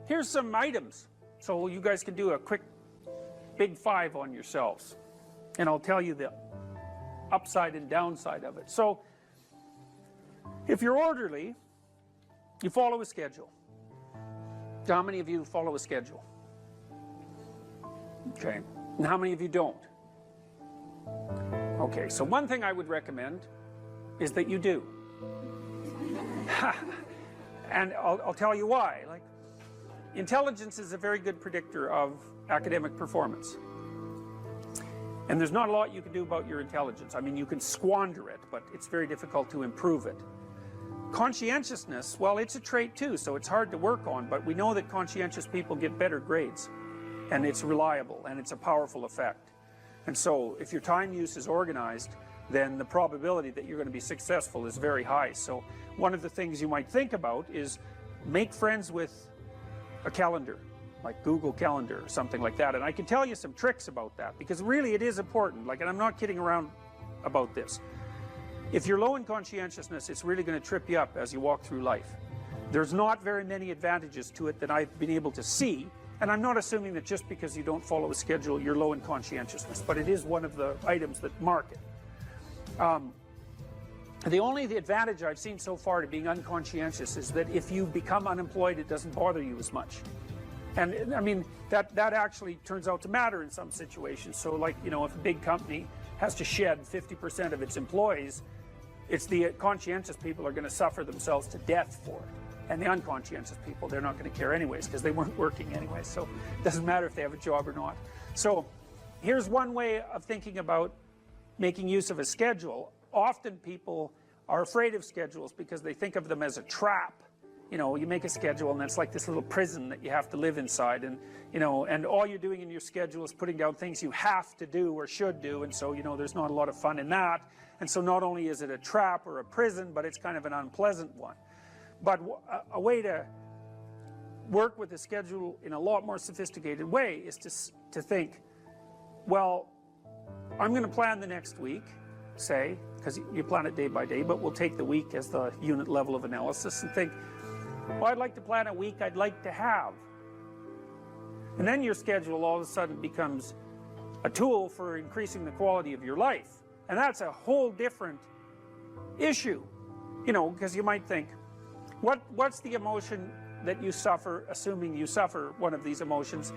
here's some items. So you guys can do a quick big 5 on yourselves. And I'll tell you the upside and downside of it. So, if you're orderly, you follow a schedule. How many of you follow a schedule? Okay. And how many of you don't? Okay, so one thing I would recommend is that you do. And I'll tell you why. Like, intelligence is a very good predictor of academic performance. And there's not a lot you can do about your intelligence. I mean, you can squander it, but it's very difficult to improve it. Conscientiousness, well, it's a trait too, so it's hard to work on, but we know that conscientious people get better grades. And it's reliable, and it's a powerful effect. And so, if your time use is organized, then the probability that you're going to be successful is very high. So, one of the things you might think about is make friends with a calendar, like Google Calendar or something like that. And I can tell you some tricks about that, because really it is important. Like, and I'm not kidding around about this. If you're low in conscientiousness, it's really going to trip you up as you walk through life. There's not very many advantages to it that I've been able to see. And I'm not assuming that just because you don't follow a schedule, you're low in conscientiousness, but it is one of the items that mark it. The advantage I've seen so far to being unconscientious is that if you become unemployed, it doesn't bother you as much. And I mean, that actually turns out to matter in some situations. So like, you know, if a big company has to shed 50% of its employees, it's the conscientious people are going to suffer themselves to death for it. And the unconscientious people, they're not going to care anyways, because they weren't working anyway, so it doesn't matter if they have a job or not. So here's one way of thinking about making use of a schedule. Often people are afraid of schedules because they think of them as a trap. You know, you make a schedule and it's like this little prison that you have to live inside, and you know, and all you're doing in your schedule is putting down things you have to do or should do, and so, you know, there's not a lot of fun in that. And so not only is it a trap or a prison, but it's kind of an unpleasant one. But a way to work with the schedule in a lot more sophisticated way is to think, well, I'm going to plan the next week, say, because you plan it day by day, but we'll take the week as the unit level of analysis and think, well, I'd like to plan a week I'd like to have. And then your schedule all of a sudden becomes a tool for increasing the quality of your life. And that's a whole different issue, you know, because you might think, what's the emotion that you suffer, assuming you suffer one of these emotions?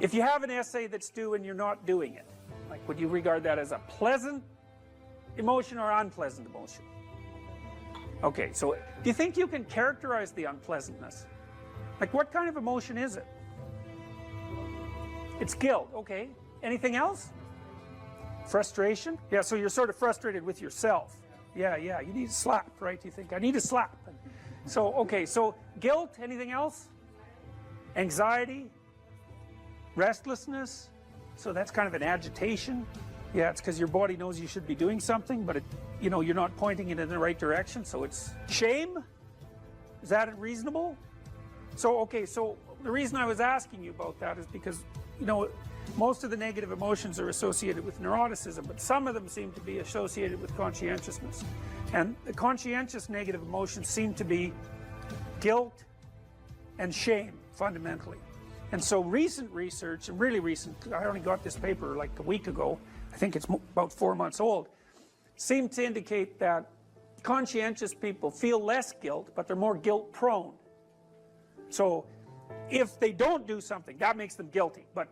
If you have an essay that's due and you're not doing it, like, would you regard that as a pleasant emotion or unpleasant emotion? Okay, so do you think you can characterize the unpleasantness? Like, what kind of emotion is it? It's guilt, okay. Anything else? Frustration? Yeah, so you're sort of frustrated with yourself. Yeah, you need a slap, right? You think, I need a slap. So, okay, so guilt, anything else? Anxiety? Restlessness? So that's kind of an agitation. Yeah, it's because your body knows you should be doing something, but you know, you're not pointing it in the right direction, so it's shame? Is that reasonable? So, okay, so the reason I was asking you about that is because, you know, most of the negative emotions are associated with neuroticism, but some of them seem to be associated with conscientiousness. And the conscientious negative emotions seem to be guilt and shame, fundamentally. And so recent research, and really recent, I only got this paper like a week ago, I think it's about 4 months old, seem to indicate that conscientious people feel less guilt, but they're more guilt prone. So if they don't do something, that makes them guilty, but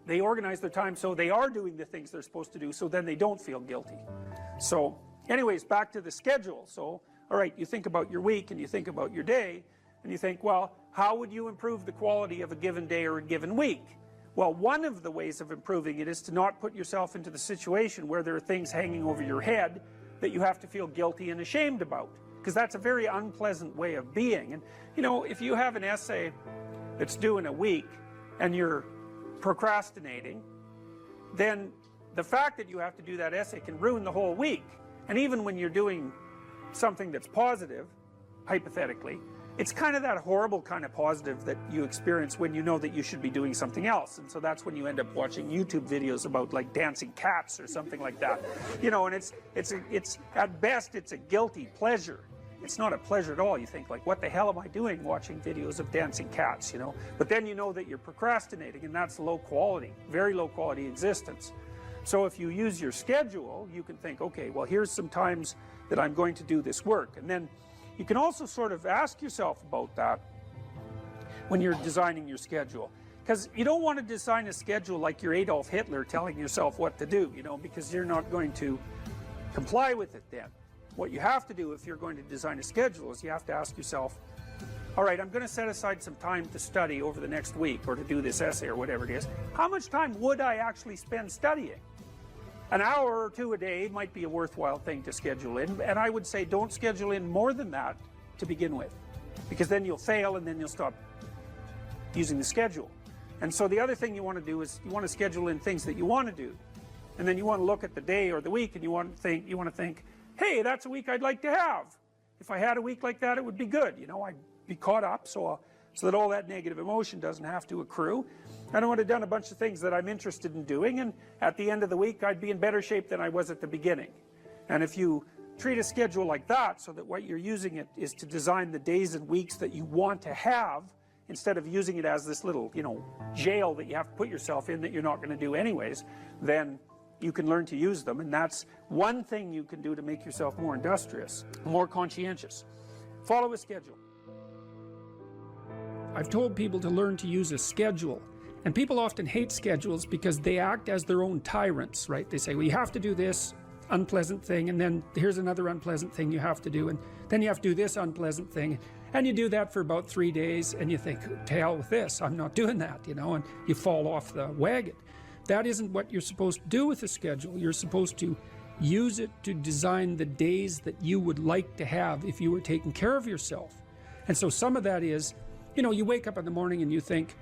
they organize their time so they are doing the things they're supposed to do, so then they don't feel guilty. So anyways, back to the schedule. So, all right, you think about your week and you think about your day, and you think, well, how would you improve the quality of a given day or a given week? Well, one of the ways of improving it is to not put yourself into the situation where there are things hanging over your head that you have to feel guilty and ashamed about, because that's a very unpleasant way of being. And you know, if you have an essay that's due in a week and you're procrastinating, then the fact that you have to do that essay can ruin the whole week. And even when you're doing something that's positive, hypothetically, it's kind of that horrible kind of positive that you experience when you know that you should be doing something else. And so that's when you end up watching YouTube videos about like dancing cats or something like that. You know, and it's at best it's a guilty pleasure. it's not a pleasure at all. You think like, what the hell am I doing watching videos of dancing cats, you know? But then you know that you're procrastinating, and that's low quality, very low quality existence. So if you use your schedule, you can think, okay, well, here's some times that I'm going to do this work. And then you can also sort of ask yourself about that when you're designing your schedule. Because you don't want to design a schedule like you're Adolf Hitler telling yourself what to do, you know, because you're not going to comply with it then. What you have to do if you're going to design a schedule is you have to ask yourself, all right, I'm going to set aside some time to study over the next week or to do this essay or whatever it is. How much time would I actually spend studying? An hour or two a day might be a worthwhile thing to schedule in, and I would say don't schedule in more than that to begin with, because then you'll fail and then you'll stop using the schedule. And so the other thing you want to do is you want to schedule in things that you want to do, and then you want to look at the day or the week and you want to think, hey, that's a week I'd like to have. If I had a week like that, it would be good, you know, I'd be caught up so that all that negative emotion doesn't have to accrue. And I would have done a bunch of things that I'm interested in doing, and at the end of the week I'd be in better shape than I was at the beginning. And if you treat a schedule like that, so that what you're using it is to design the days and weeks that you want to have, instead of using it as this little, you know, jail that you have to put yourself in that you're not going to do anyways, then you can learn to use them. And that's one thing you can do to make yourself more industrious, more conscientious. Follow a schedule. I've told people to learn to use a schedule, and people often hate schedules because they act as their own tyrants, right? They say, well, you have to do this unpleasant thing, and then here's another unpleasant thing you have to do, and then you have to do this unpleasant thing, and you do that for about 3 days, and you think, to hell with this, I'm not doing that, you know, and you fall off the wagon. That isn't what you're supposed to do with a schedule. You're supposed to use it to design the days that you would like to have if you were taking care of yourself. And so some of that is, you know, you wake up in the morning and you think,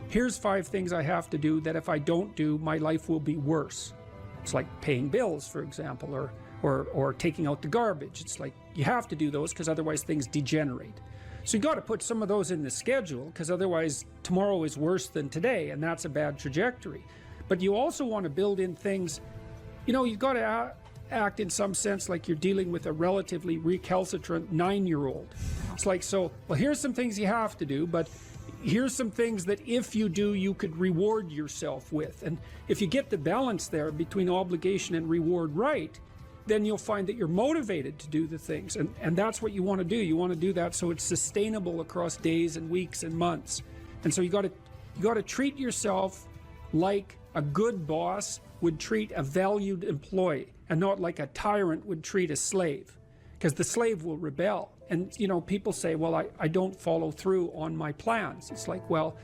here's 5 things I have to do that if I don't do, my life will be worse. It's like paying bills, for example, or taking out the garbage. It's like you have to do those because otherwise things degenerate. So you got to put some of those in the schedule, because otherwise tomorrow is worse than today, and that's a bad trajectory. But you also want to build in things, you know, you've got to act in some sense like you're dealing with a relatively recalcitrant 9-year-old. It's like, so, well, here's some things you have to do, but here's some things that if you do, you could reward yourself with. And if you get the balance there between obligation and reward right, then you'll find that you're motivated to do the things. And that's what you want to do. You want to do that so it's sustainable across days and weeks and months. And so you got to treat yourself like a good boss would treat a valued employee, and not like a tyrant would treat a slave, because the slave will rebel. And, you know, people say, well, I don't follow through on my plans. It's like, well,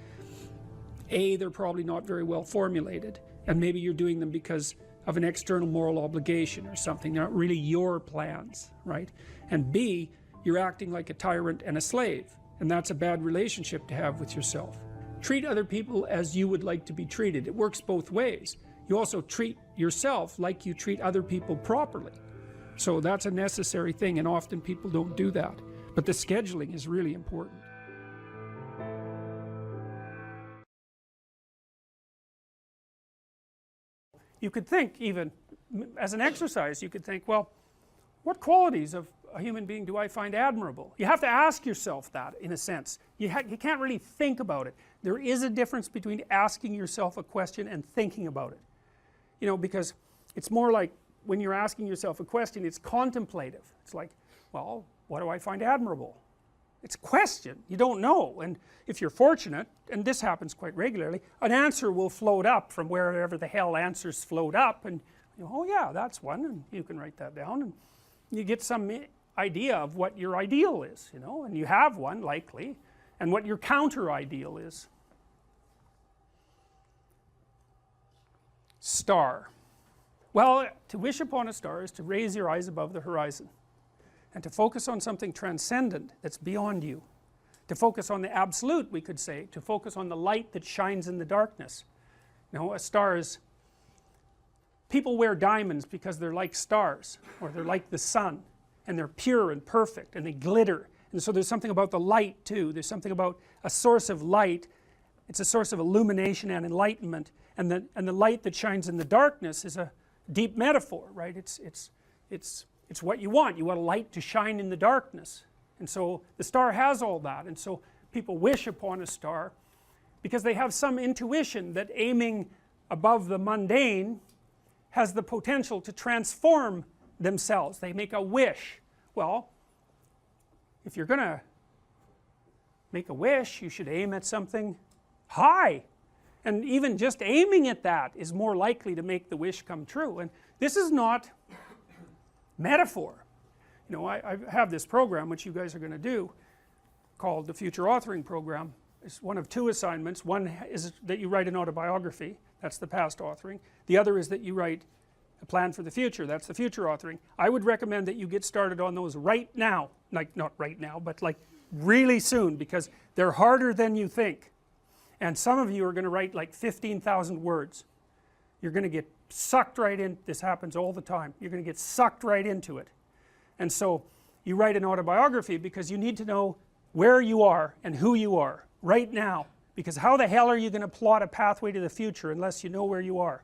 A, they're probably not very well formulated, and maybe you're doing them because of an external moral obligation or something. They're not really your plans, right? And B, you're acting like a tyrant and a slave, and that's a bad relationship to have with yourself. Treat other people as you would like to be treated. It works both ways. You also treat yourself like you treat other people properly. So that's a necessary thing, and often people don't do that. But the scheduling is really important. You could think, even as an exercise, you could think, well, what qualities of a human being do I find admirable? You have to ask yourself that, in a sense. You can't really think about it. There is a difference between asking yourself a question and thinking about it. You know, because it's more like, when you're asking yourself a question, it's contemplative. It's like, well, what do I find admirable? It's a question. You don't know. And if you're fortunate, and this happens quite regularly, an answer will float up from wherever the hell answers float up, and you know, oh yeah, that's one, and you can write that down, and you get some idea of what your ideal is, you know, and you have one likely, and what your counter ideal is. Star. Well, to wish upon a star is to raise your eyes above the horizon, and to focus on something transcendent that's beyond you. To focus on the absolute, we could say, to focus on the light that shines in the darkness. You know, a star is, people wear diamonds because they're like stars, or they're like the sun, and they're pure and perfect, and they glitter. And so there's something about the light too. There's something about a source of light. It's a source of illumination and enlightenment, and the light that shines in the darkness is a deep metaphor, right? It's It's what you want. You want a light to shine in the darkness. And so the star has all that. And so people wish upon a star because they have some intuition that aiming above the mundane has the potential to transform themselves. They make a wish. Well, if you're going to make a wish, you should aim at something high. And even just aiming at that is more likely to make the wish come true. And this is not metaphor. You know, I have this program which you guys are going to do called the Future Authoring Program. It's one of two assignments. One is that you write an autobiography, that's the past authoring. The other is that you write a plan for the future, that's the future authoring. I would recommend that you get started on those right now, like not right now, but like really soon, because they're harder than you think. And some of you are going to write like 15,000 words. You're going to get sucked right in. This happens all the time. You're going to get sucked right into it. And so you write an autobiography because you need to know where you are and who you are right now, because how the hell are you going to plot a pathway to the future unless you know where you are?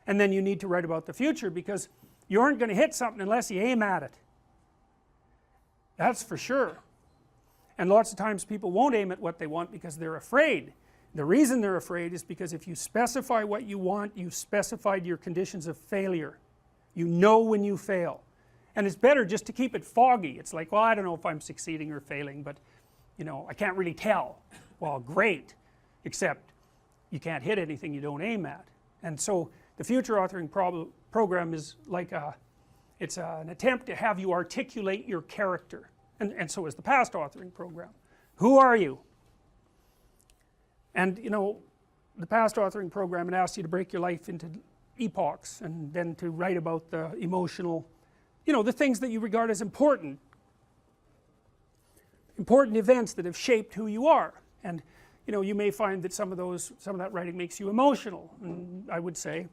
And then you need to write about the future because you aren't going to hit something unless you aim at it. That's for sure. And lots of times people won't aim at what they want because they're afraid. The reason they're afraid is because if you specify what you want, you've specified your conditions of failure. You know when you fail. And it's better just to keep it foggy. It's like, well, I don't know if I'm succeeding or failing, but you know, I can't really tell. Well, great, except you can't hit anything you don't aim at. And so the future authoring program is like it's an attempt to have you articulate your character. And so is the past authoring program. Who are you? And you know, the past authoring program, it asks you to break your life into epochs and then to write about the emotional, you know, the things that you regard as important events that have shaped who you are. And you know, you may find that some of that writing makes you emotional. And I would say,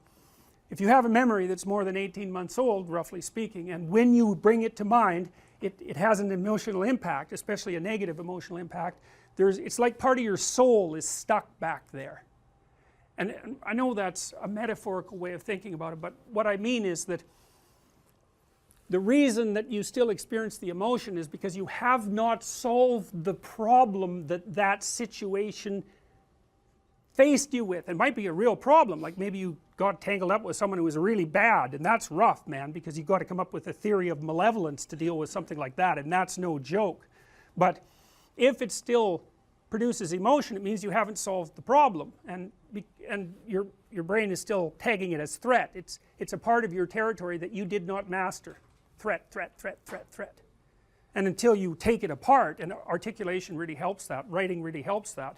if you have a memory that's more than 18 months old, roughly speaking, and when you bring it to mind, it has an emotional impact, especially a negative emotional impact. It's like part of your soul is stuck back there. And I know that's a metaphorical way of thinking about it, but what I mean is that the reason that you still experience the emotion is because you have not solved the problem that situation faced you with. It might be a real problem, like maybe you got tangled up with someone who was really bad, and that's rough, man, because you've got to come up with a theory of malevolence to deal with something like that, and that's no joke. But if it still produces emotion, it means you haven't solved the problem, and your brain is still tagging it as threat. It's a part of your territory that you did not master. Threat, threat, threat, threat, threat. And until you take it apart, and articulation really helps that, writing really helps that,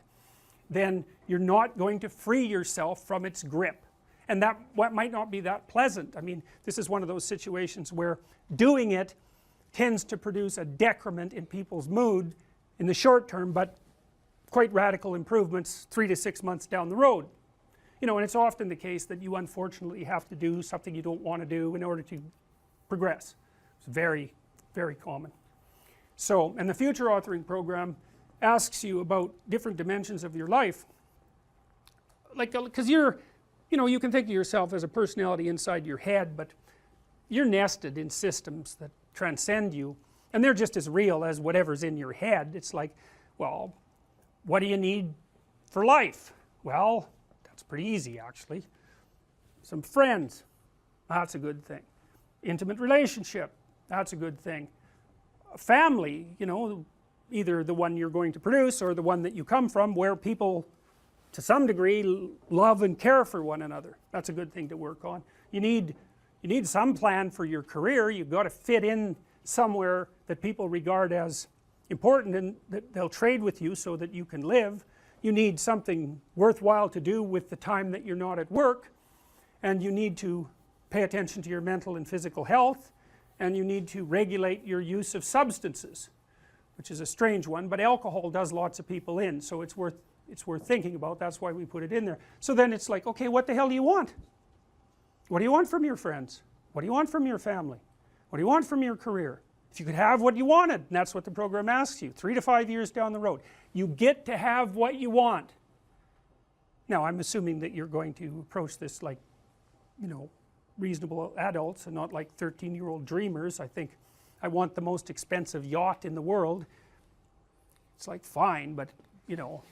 then you're not going to free yourself from its grip. And that might not be that pleasant. I mean, this is one of those situations where doing it tends to produce a decrement in people's mood in the short term, but quite radical improvements 3 to 6 months down the road. You know, and it's often the case that you unfortunately have to do something you don't want to do in order to progress. It's very, very common. So, and the future authoring program asks you about different dimensions of your life, like, because you know, you can think of yourself as a personality inside your head, but you're nested in systems that transcend you, and they're just as real as whatever's in your head. It's like, well, what do you need for life? Well, that's pretty easy actually. Some friends, that's a good thing. Intimate relationship, that's a good thing. A family, you know, either the one you're going to produce or the one that you come from, where people to some degree love and care for one another. That's a good thing to work on. You need some plan for your career. You've got to fit in somewhere that people regard as important and that they'll trade with you so that you can live. You need something worthwhile to do with the time that you're not at work, and you need to pay attention to your mental and physical health, and you need to regulate your use of substances, which is a strange one, but alcohol does lots of people in, so it's worth thinking about. That's why we put it in there. So then it's like, okay, what the hell do you want? What do you want from your friends? What do you want from your family? What do you want from your career? If you could have what you wanted, and that's what the program asks you, 3 to 5 years down the road, you get to have what you want. Now I'm assuming that you're going to approach this like, you know, reasonable adults and not like 13-year-old dreamers. I think I want the most expensive yacht in the world. It's like fine, but you know,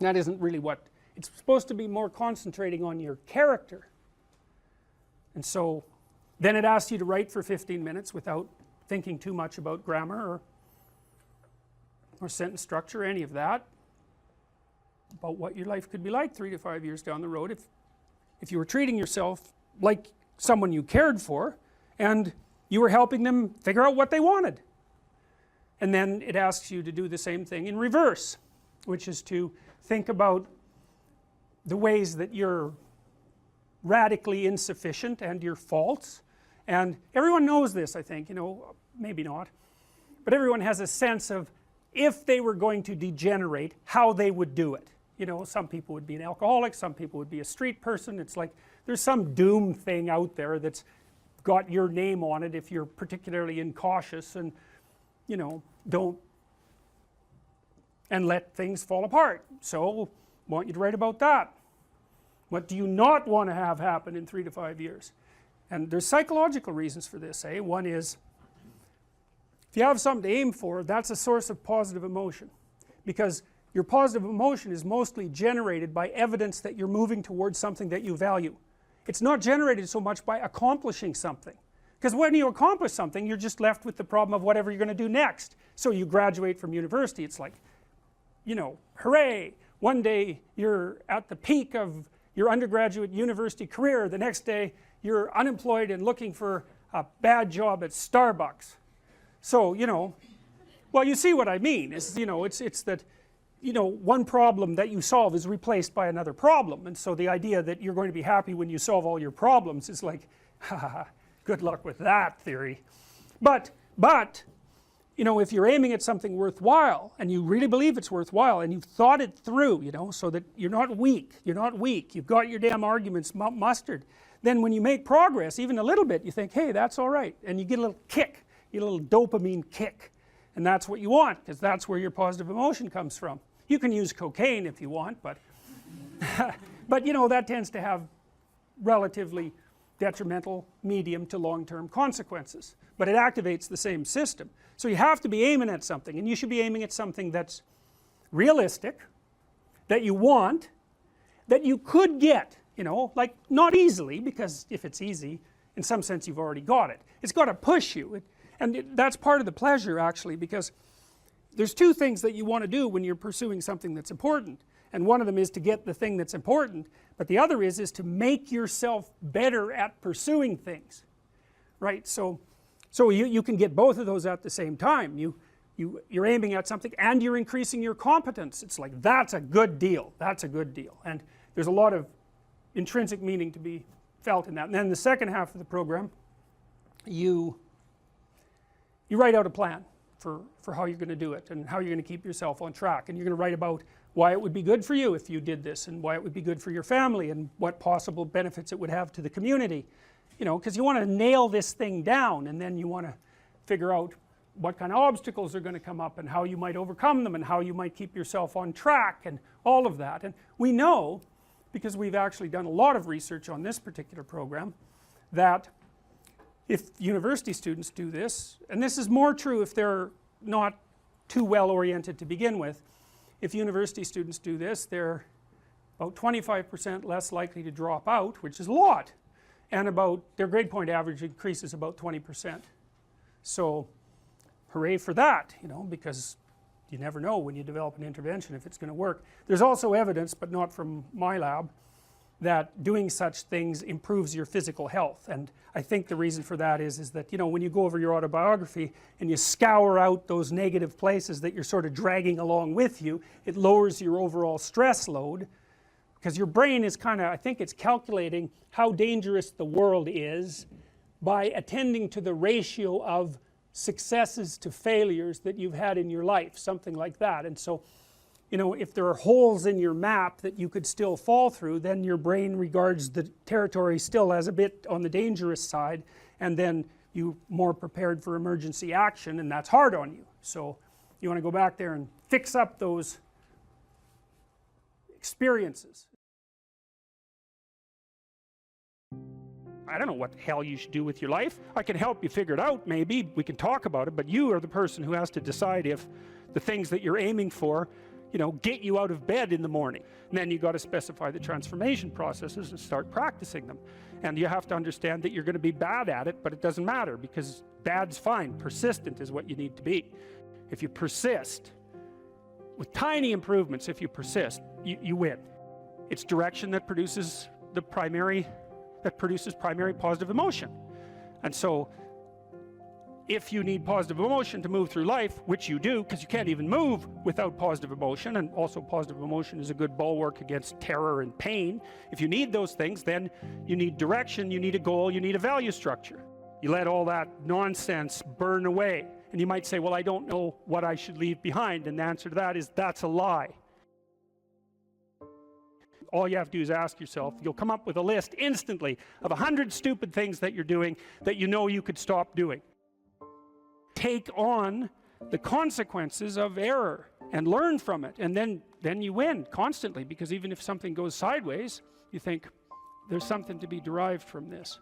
that isn't really what it's supposed to be. More concentrating on your character. And so then it asks you to write for 15 minutes without thinking too much about grammar or sentence structure or any of that, about what your life could be like 3 to 5 years down the road if you were treating yourself like someone you cared for and you were helping them figure out what they wanted. And then it asks you to do the same thing in reverse, which is to think about the ways that you're radically insufficient and your faults. And everyone knows this, I think, you know, maybe not, but everyone has a sense of if they were going to degenerate, how they would do it. You know, some people would be an alcoholic, some people would be a street person. It's like there's some doom thing out there that's got your name on it if you're particularly incautious and, you know, don't and let things fall apart. So I want you to write about that. What do you not want to have happen in 3 to 5 years? And there's psychological reasons for this. One is, if you have something to aim for, that's a source of positive emotion, because your positive emotion is mostly generated by evidence that you're moving towards something that you value. It's not generated so much by accomplishing something, because when you accomplish something you're just left with the problem of whatever you're going to do next. So you graduate from university, it's like, you know, hooray, one day you're at the peak of your undergraduate university career, the next day you're unemployed and looking for a bad job at Starbucks. So, you know, well, you see what I mean, is, you know, it's that, you know, one problem that you solve is replaced by another problem, and so the idea that you're going to be happy when you solve all your problems is like, haha, good luck with that theory. But you know, if you're aiming at something worthwhile and you really believe it's worthwhile and you've thought it through, you know, so that you're not weak, you've got your damn arguments mustered, then when you make progress even a little bit, you think, hey, that's all right, and you get a little kick, you get a little dopamine kick, and that's what you want, because that's where your positive emotion comes from. You can use cocaine if you want, but but you know, that tends to have relatively detrimental medium to long-term consequences, but it activates the same system. So you have to be aiming at something, and you should be aiming at something that's realistic, that you want, that you could get, you know, like not easily, because if it's easy, in some sense you've already got it. It's got to push you, that's part of the pleasure actually, because there's two things that you want to do when you're pursuing something that's important, and one of them is to get the thing that's important, but the other is to make yourself better at pursuing things, right? So you can get both of those at the same time. You're aiming at something and you're increasing your competence. It's like, that's a good deal, and there's a lot of intrinsic meaning to be felt in that. And then the second half of the program, you write out a plan for how you're going to do it and how you're going to keep yourself on track, and you're going to write about why it would be good for you if you did this, and why it would be good for your family, and what possible benefits it would have to the community, you know, because you want to nail this thing down, and then you want to figure out what kind of obstacles are going to come up and how you might overcome them and how you might keep yourself on track and all of that. And we know, because we've actually done a lot of research on this particular program, that if university students do this, and this is more true if they're not too well oriented to begin with, if university students do this, they're about 25% less likely to drop out, which is a lot, and about their grade point average increases about 20%. So hooray for that, you know, because you never know when you develop an intervention if it's going to work. There's also evidence, but not from my lab, that doing such things improves your physical health, and I think the reason for that is that, you know, when you go over your autobiography and you scour out those negative places that you're sort of dragging along with you, it lowers your overall stress load, because your brain is kind of, I think it's calculating how dangerous the world is by attending to the ratio of successes to failures that you've had in your life, something like that. And so, you know, if there are holes in your map that you could still fall through, then your brain regards the territory still as a bit on the dangerous side, and then you're more prepared for emergency action, and that's hard on you. So you want to go back there and fix up those experiences. I don't know what the hell you should do with your life. I can help you figure it out, maybe. We can talk about it, but you are the person who has to decide if the things that you're aiming for, you know, get you out of bed in the morning. And then you got to specify the transformation processes and start practicing them. And you have to understand that you're going to be bad at it, but it doesn't matter, because bad's fine. Persistent is what you need to be. If you persist, with tiny improvements, if you persist, you win. It's direction that produces primary positive emotion. And so if you need positive emotion to move through life, which you do, because you can't even move without positive emotion, and also positive emotion is a good bulwark against terror and pain. If you need those things, then you need direction, you need a goal, you need a value structure. You let all that nonsense burn away. And you might say, well, I don't know what I should leave behind. And the answer to that is, that's a lie. All you have to do is ask yourself, you'll come up with a list instantly of 100 stupid things that you're doing that you know you could stop doing. Take on the consequences of error and learn from it, and then you win constantly, because even if something goes sideways, you think there's something to be derived from this.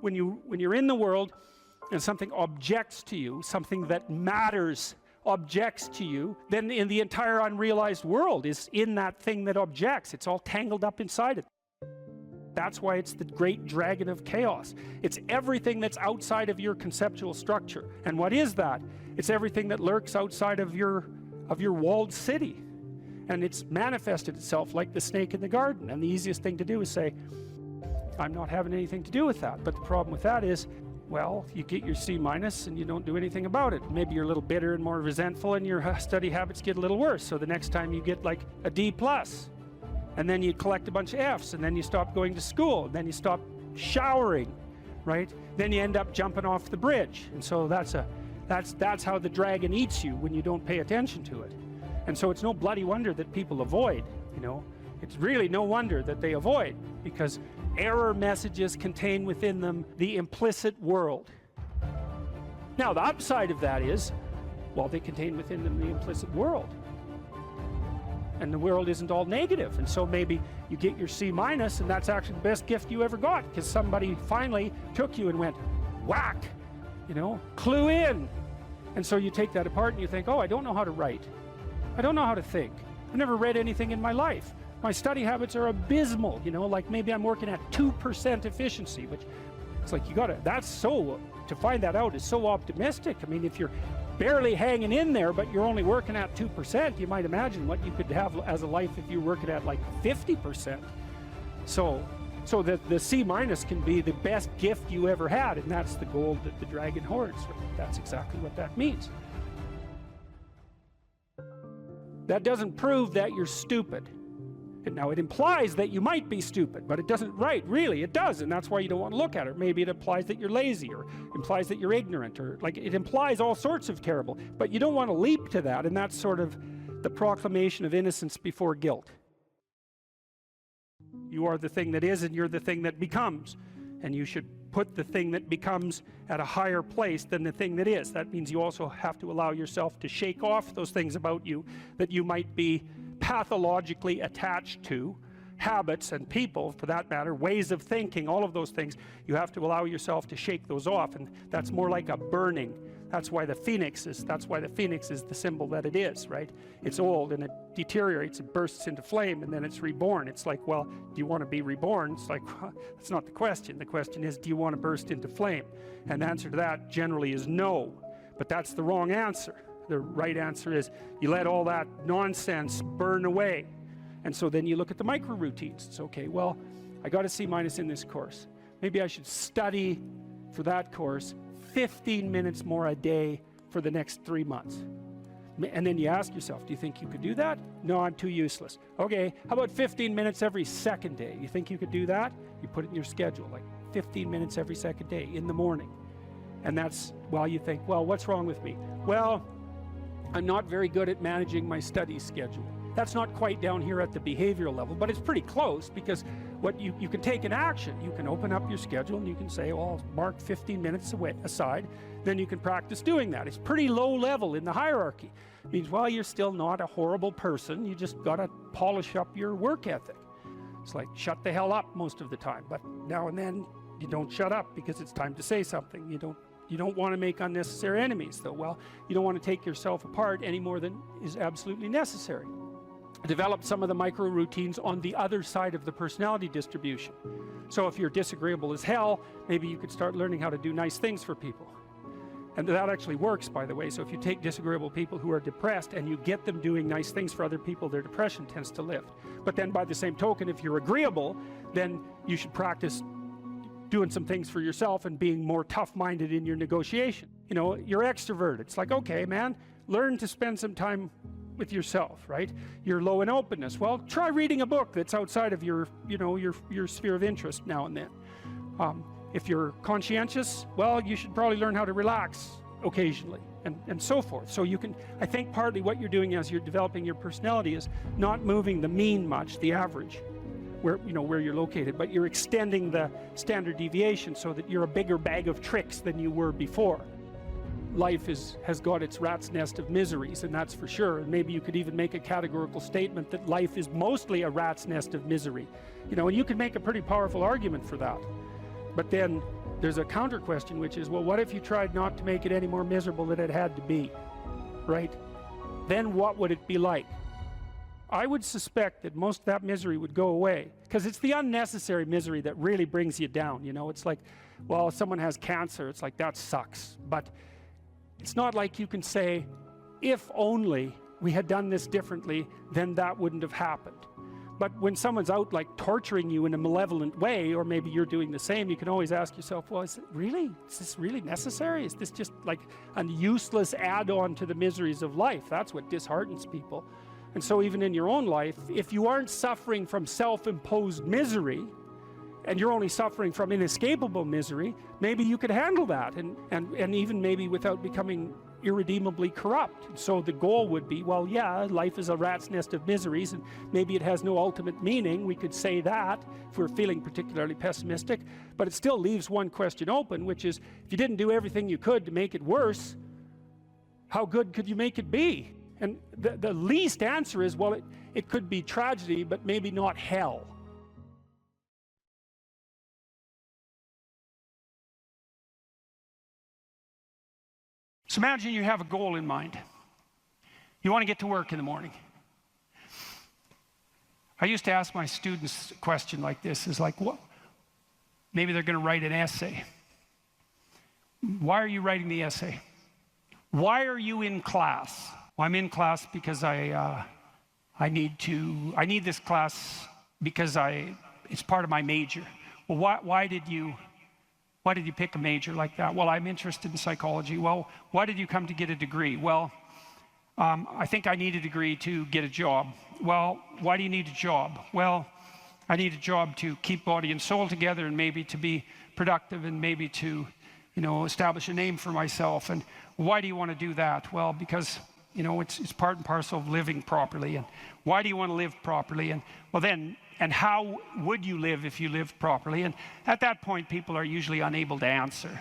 When you're in the world and something objects to you, something that matters objects to you, then in the entire unrealized world is in that thing that objects. It's all tangled up inside it. That's why it's the great dragon of chaos. It's everything that's outside of your conceptual structure. And what is that? It's everything that lurks outside of your walled city. And it's manifested itself like the snake in the garden. And the easiest thing to do is say, I'm not having anything to do with that. But the problem with that is, well, you get your C- and you don't do anything about it. Maybe you're a little bitter and more resentful, and your study habits get a little worse. So the next time you get like a D+. And then you collect a bunch of F's, and then you stop going to school, and then you stop showering, right? Then you end up jumping off the bridge. And so that's how the dragon eats you when you don't pay attention to it. And so it's no bloody wonder that people avoid, you know. It's really no wonder that they avoid, because error messages contain within them the implicit world. Now, the upside of that is, well, they contain within them the implicit world. And the world isn't all negative. And so maybe you get your C-, and that's actually the best gift you ever got, because somebody finally took you and went, whack, you know, clue in. And so you take that apart and you think, oh, I don't know how to write. I don't know how to think. I've never read anything in my life. My study habits are abysmal, you know, like maybe I'm working at 2% efficiency, which it's like, to find that out is so optimistic. I mean, if you're barely hanging in there, but you're only working at 2%, you might imagine what you could have as a life if you're working at like 50%. So the C- can be the best gift you ever had, and that's the gold that the dragon hoards. That's exactly what that means. That doesn't prove that you're stupid. Now, it implies that you might be stupid, but it doesn't, really, it does, and that's why you don't want to look at it. Maybe it implies that you're lazy, or implies that you're ignorant, or like it implies all sorts of terrible, but you don't want to leap to that, and that's sort of the proclamation of innocence before guilt. You are the thing that is, and you're the thing that becomes, and you should put the thing that becomes at a higher place than the thing that is. That means you also have to allow yourself to shake off those things about you that you might be pathologically attached to, habits and people, for that matter, ways of thinking, all of those things. You have to allow yourself to shake those off, and that's more like a burning. That's why the phoenix is the symbol that it is, right? It's old and it deteriorates, it bursts into flame, and then it's reborn. It's like, well, do you want to be reborn? It's like, well, that's not the question. The question is, do you want to burst into flame? And the answer to that generally is no, but that's the wrong answer. The right answer is, you let all that nonsense burn away. And so then you look at the micro routines. It's okay, well, I got a C- in this course. Maybe I should study for that course 15 minutes more a day for the next 3 months. And then you ask yourself, do you think you could do that? No, I'm too useless. Okay, how about 15 minutes every second day? You think you could do that? You put it in your schedule, like 15 minutes every second day in the morning. And that's, well, you think, well, what's wrong with me? Well, I'm not very good at managing my study schedule. That's not quite down here at the behavioral level, but it's pretty close, because what you can take an action. You can open up your schedule and you can say, well, I'll mark 15 minutes aside. Then you can practice doing that. It's pretty low level in the hierarchy. It means, well, you're still not a horrible person. You just got to polish up your work ethic. It's like, shut the hell up most of the time, but now and then you don't shut up because it's time to say something. You don't want to make unnecessary enemies, though. Well, you don't want to take yourself apart any more than is absolutely necessary. Develop some of the micro routines on the other side of the personality distribution. So if you're disagreeable as hell, maybe you could start learning how to do nice things for people. And that actually works, by the way. So if you take disagreeable people who are depressed and you get them doing nice things for other people, their depression tends to lift. But then by the same token, if you're agreeable, then you should practice doing some things for yourself and being more tough-minded in your negotiation. You know, you're extroverted. It's like, okay, man, learn to spend some time with yourself, right? You're low in openness. Well, try reading a book that's outside of your, you know, your sphere of interest now and then. If you're conscientious, well, you should probably learn how to relax occasionally, and so forth. So you can, I think partly what you're doing as you're developing your personality is not moving the mean much, the average, where, you know, where you're located, but you're extending the standard deviation so that you're a bigger bag of tricks than you were before. Life has got its rat's nest of miseries, and that's for sure. And maybe you could even make a categorical statement that life is mostly a rat's nest of misery. You know, and you could make a pretty powerful argument for that. But then there's a counter question, which is, well, what if you tried not to make it any more miserable than it had to be, right? Then what would it be like? I would suspect that most of that misery would go away, because it's the unnecessary misery that really brings you down. You know, it's like, well, if someone has cancer, it's like, that sucks. But it's not like you can say, if only we had done this differently, then that wouldn't have happened. But when someone's out like torturing you in a malevolent way, or maybe you're doing the same, you can always ask yourself, well, is this really necessary? Is this just like a useless add-on to the miseries of life? That's what disheartens people. And so even in your own life, if you aren't suffering from self-imposed misery, and you're only suffering from inescapable misery, maybe you could handle that, and even maybe without becoming irredeemably corrupt. So the goal would be, well, yeah, life is a rat's nest of miseries, and maybe it has no ultimate meaning. We could say that if we're feeling particularly pessimistic, but it still leaves one question open, which is, if you didn't do everything you could to make it worse, how good could you make it be? And the least answer is, well, it could be tragedy, but maybe not hell. So imagine you have a goal in mind. You want to get to work in the morning. I used to ask my students a question like this, is like, what? Maybe they're going to write an essay. Why are you writing the essay? Why are you in class? Well, I'm in class because I need this class because it's part of my major. Well, why did you pick a major like that? Well, I'm interested in psychology. Well, why did you come to get a degree? Well, I think I need a degree to get a job. Well, why do you need a job? Well, I need a job to keep body and soul together, and maybe to be productive, and maybe to, you know, establish a name for myself. And why do you want to do that? Well, because, you know, it's part and parcel of living properly. And why do you want to live properly? And well, then, and how would you live if you lived properly? And at that point, people are usually unable to answer,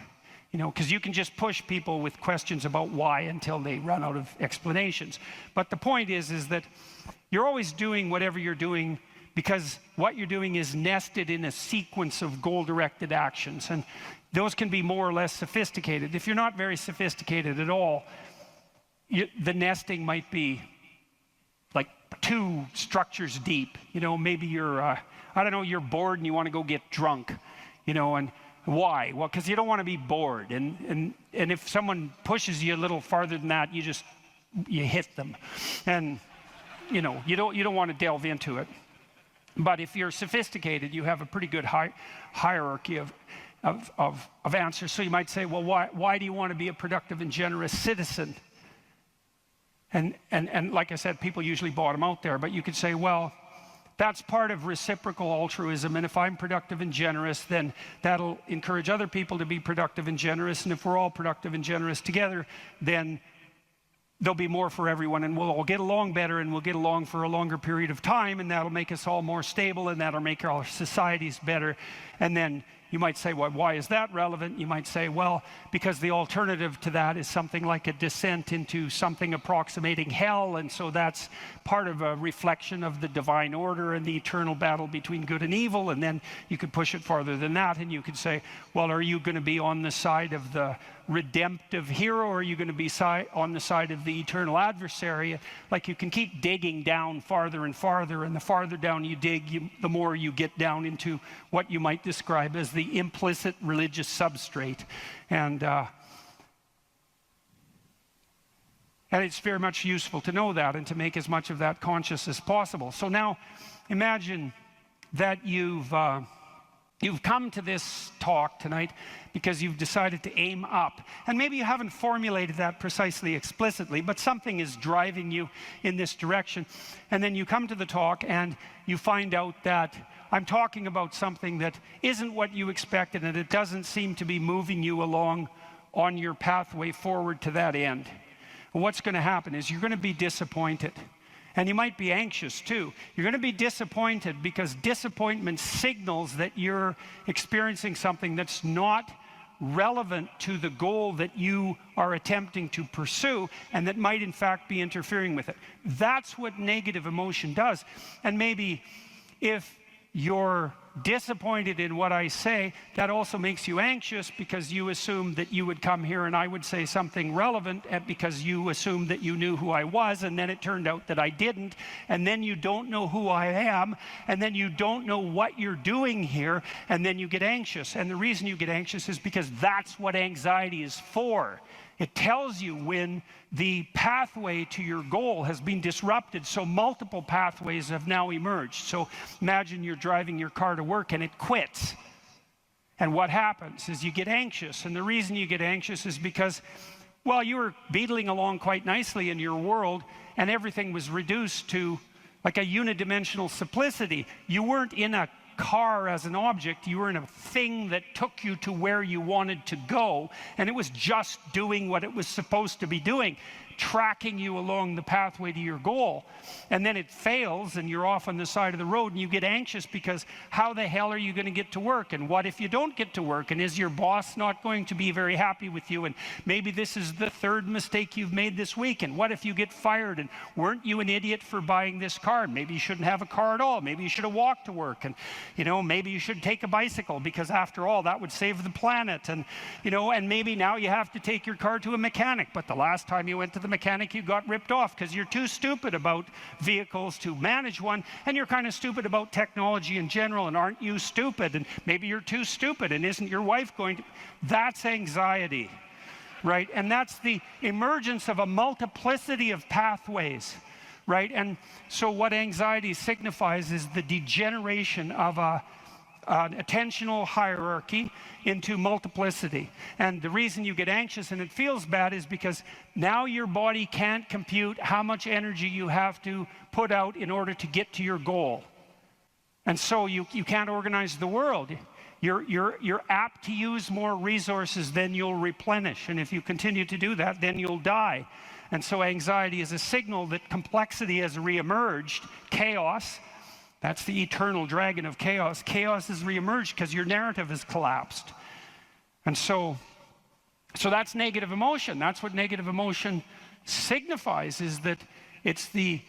you know, because you can just push people with questions about why until they run out of explanations. But the point is that you're always doing whatever you're doing because what you're doing is nested in a sequence of goal-directed actions. And those can be more or less sophisticated. If you're not very sophisticated at all, the nesting might be like 2 structures deep. You know, maybe you're, I don't know, you're bored and you want to go get drunk, you know, and why? Well, because you don't want to be bored. And if someone pushes you a little farther than that, you hit them. And, you know, you don't want to delve into it. But if you're sophisticated, you have a pretty good hierarchy of answers. So you might say, well, why do you want to be a productive and generous citizen? And like I said, people usually bottom out there, but you could say, well, that's part of reciprocal altruism, and if I'm productive and generous, then that'll encourage other people to be productive and generous, and if we're all productive and generous together, then there'll be more for everyone, and we'll all get along better, and we'll get along for a longer period of time, and that'll make us all more stable, and that'll make our societies better, and then you might say, well, why is that relevant? You might say, well, because the alternative to that is something like a descent into something approximating hell, and so that's part of a reflection of the divine order and the eternal battle between good and evil. And then you could push it farther than that, and you could say, well, are you going to be on the side of the redemptive hero, or are you going to be on the side of the eternal adversary? Like, you can keep digging down farther and farther, and the farther down you dig, the more you get down into what you might describe as the implicit religious substrate. And it's very much useful to know that and to make as much of that conscious as possible. So now imagine that you've come to this talk tonight because you've decided to aim up. And maybe you haven't formulated that precisely explicitly, but something is driving you in this direction. And then you come to the talk and you find out that I'm talking about something that isn't what you expected, and it doesn't seem to be moving you along on your pathway forward to that end. And what's going to happen is you're going to be disappointed. And you might be anxious too. You're going to be disappointed because disappointment signals that you're experiencing something that's not relevant to the goal that you are attempting to pursue, and that might in fact be interfering with it. That's what negative emotion does. And maybe if you're disappointed in what I say, that also makes you anxious because you assumed that you would come here and I would say something relevant, because you assumed that you knew who I was, and then it turned out that I didn't, and then you don't know who I am, and then you don't know what you're doing here, and then you get anxious. And the reason you get anxious is because that's what anxiety is for. It tells you when the pathway to your goal has been disrupted. So multiple pathways have now emerged. So imagine you're driving your car to work and it quits. And what happens is you get anxious. And the reason you get anxious is because, well, you were beetling along quite nicely in your world, and everything was reduced to like a unidimensional simplicity. You weren't in a car as an object, you were in a thing that took you to where you wanted to go, and it was just doing what it was supposed to be doing, tracking you along the pathway to your goal. And then it fails and you're off on the side of the road, and you get anxious because how the hell are you going to get to work? And what if you don't get to work? And is your boss not going to be very happy with you? And maybe this is the third mistake you've made this week. And what if you get fired? And weren't you an idiot for buying this car? Maybe you shouldn't have a car at all. Maybe you should have walked to work. And maybe you should take a bicycle, because after all, that would save the planet. And and maybe now you have to take your car to a mechanic, but the last time you went to the mechanic, you got ripped off because you're too stupid about vehicles to manage one, and you're kind of stupid about technology in general. And aren't you stupid? And maybe you're too stupid, and isn't your wife going to? That's anxiety, right? And that's the emergence of a multiplicity of pathways, right? And so what anxiety signifies is the degeneration of an attentional hierarchy into multiplicity. And the reason you get anxious and it feels bad is because now your body can't compute how much energy you have to put out in order to get to your goal. And so you can't organize the world. You're apt to use more resources than you'll replenish. And if you continue to do that, then you'll die. And so anxiety is a signal that complexity has reemerged, chaos. That's the eternal dragon of chaos. Chaos has reemerged because your narrative has collapsed. And so that's negative emotion. That's what negative emotion signifies, is that it's the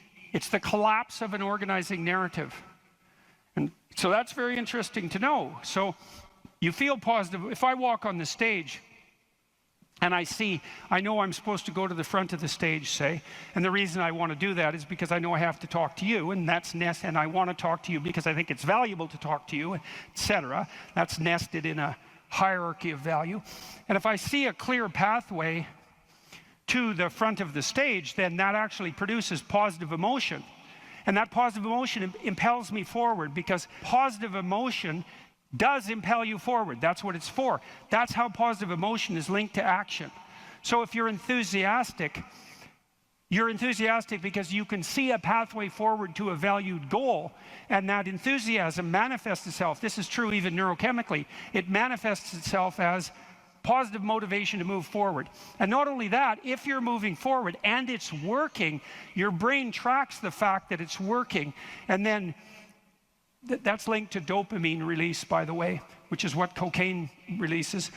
collapse of an organizing narrative. And so that's very interesting to know. So you feel positive. If I walk on the stage and I know I'm supposed to go to the front of the stage, say, and the reason I want to do that is because I know I have to talk to you, and that's and I want to talk to you because I think it's valuable to talk to you, etc. That's nested in a hierarchy of value. And if I see a clear pathway to the front of the stage, then that actually produces positive emotion. And that positive emotion impels me forward, because positive emotion does impel you forward. That's what it's for. That's how positive emotion is linked to action. So if you're enthusiastic because you can see a pathway forward to a valued goal, and that enthusiasm manifests itself. This is true even neurochemically. It manifests itself as positive motivation to move forward. And not only that, if you're moving forward and it's working, your brain tracks the fact that it's working, and then That's linked to dopamine release, by the way, which is what cocaine releases.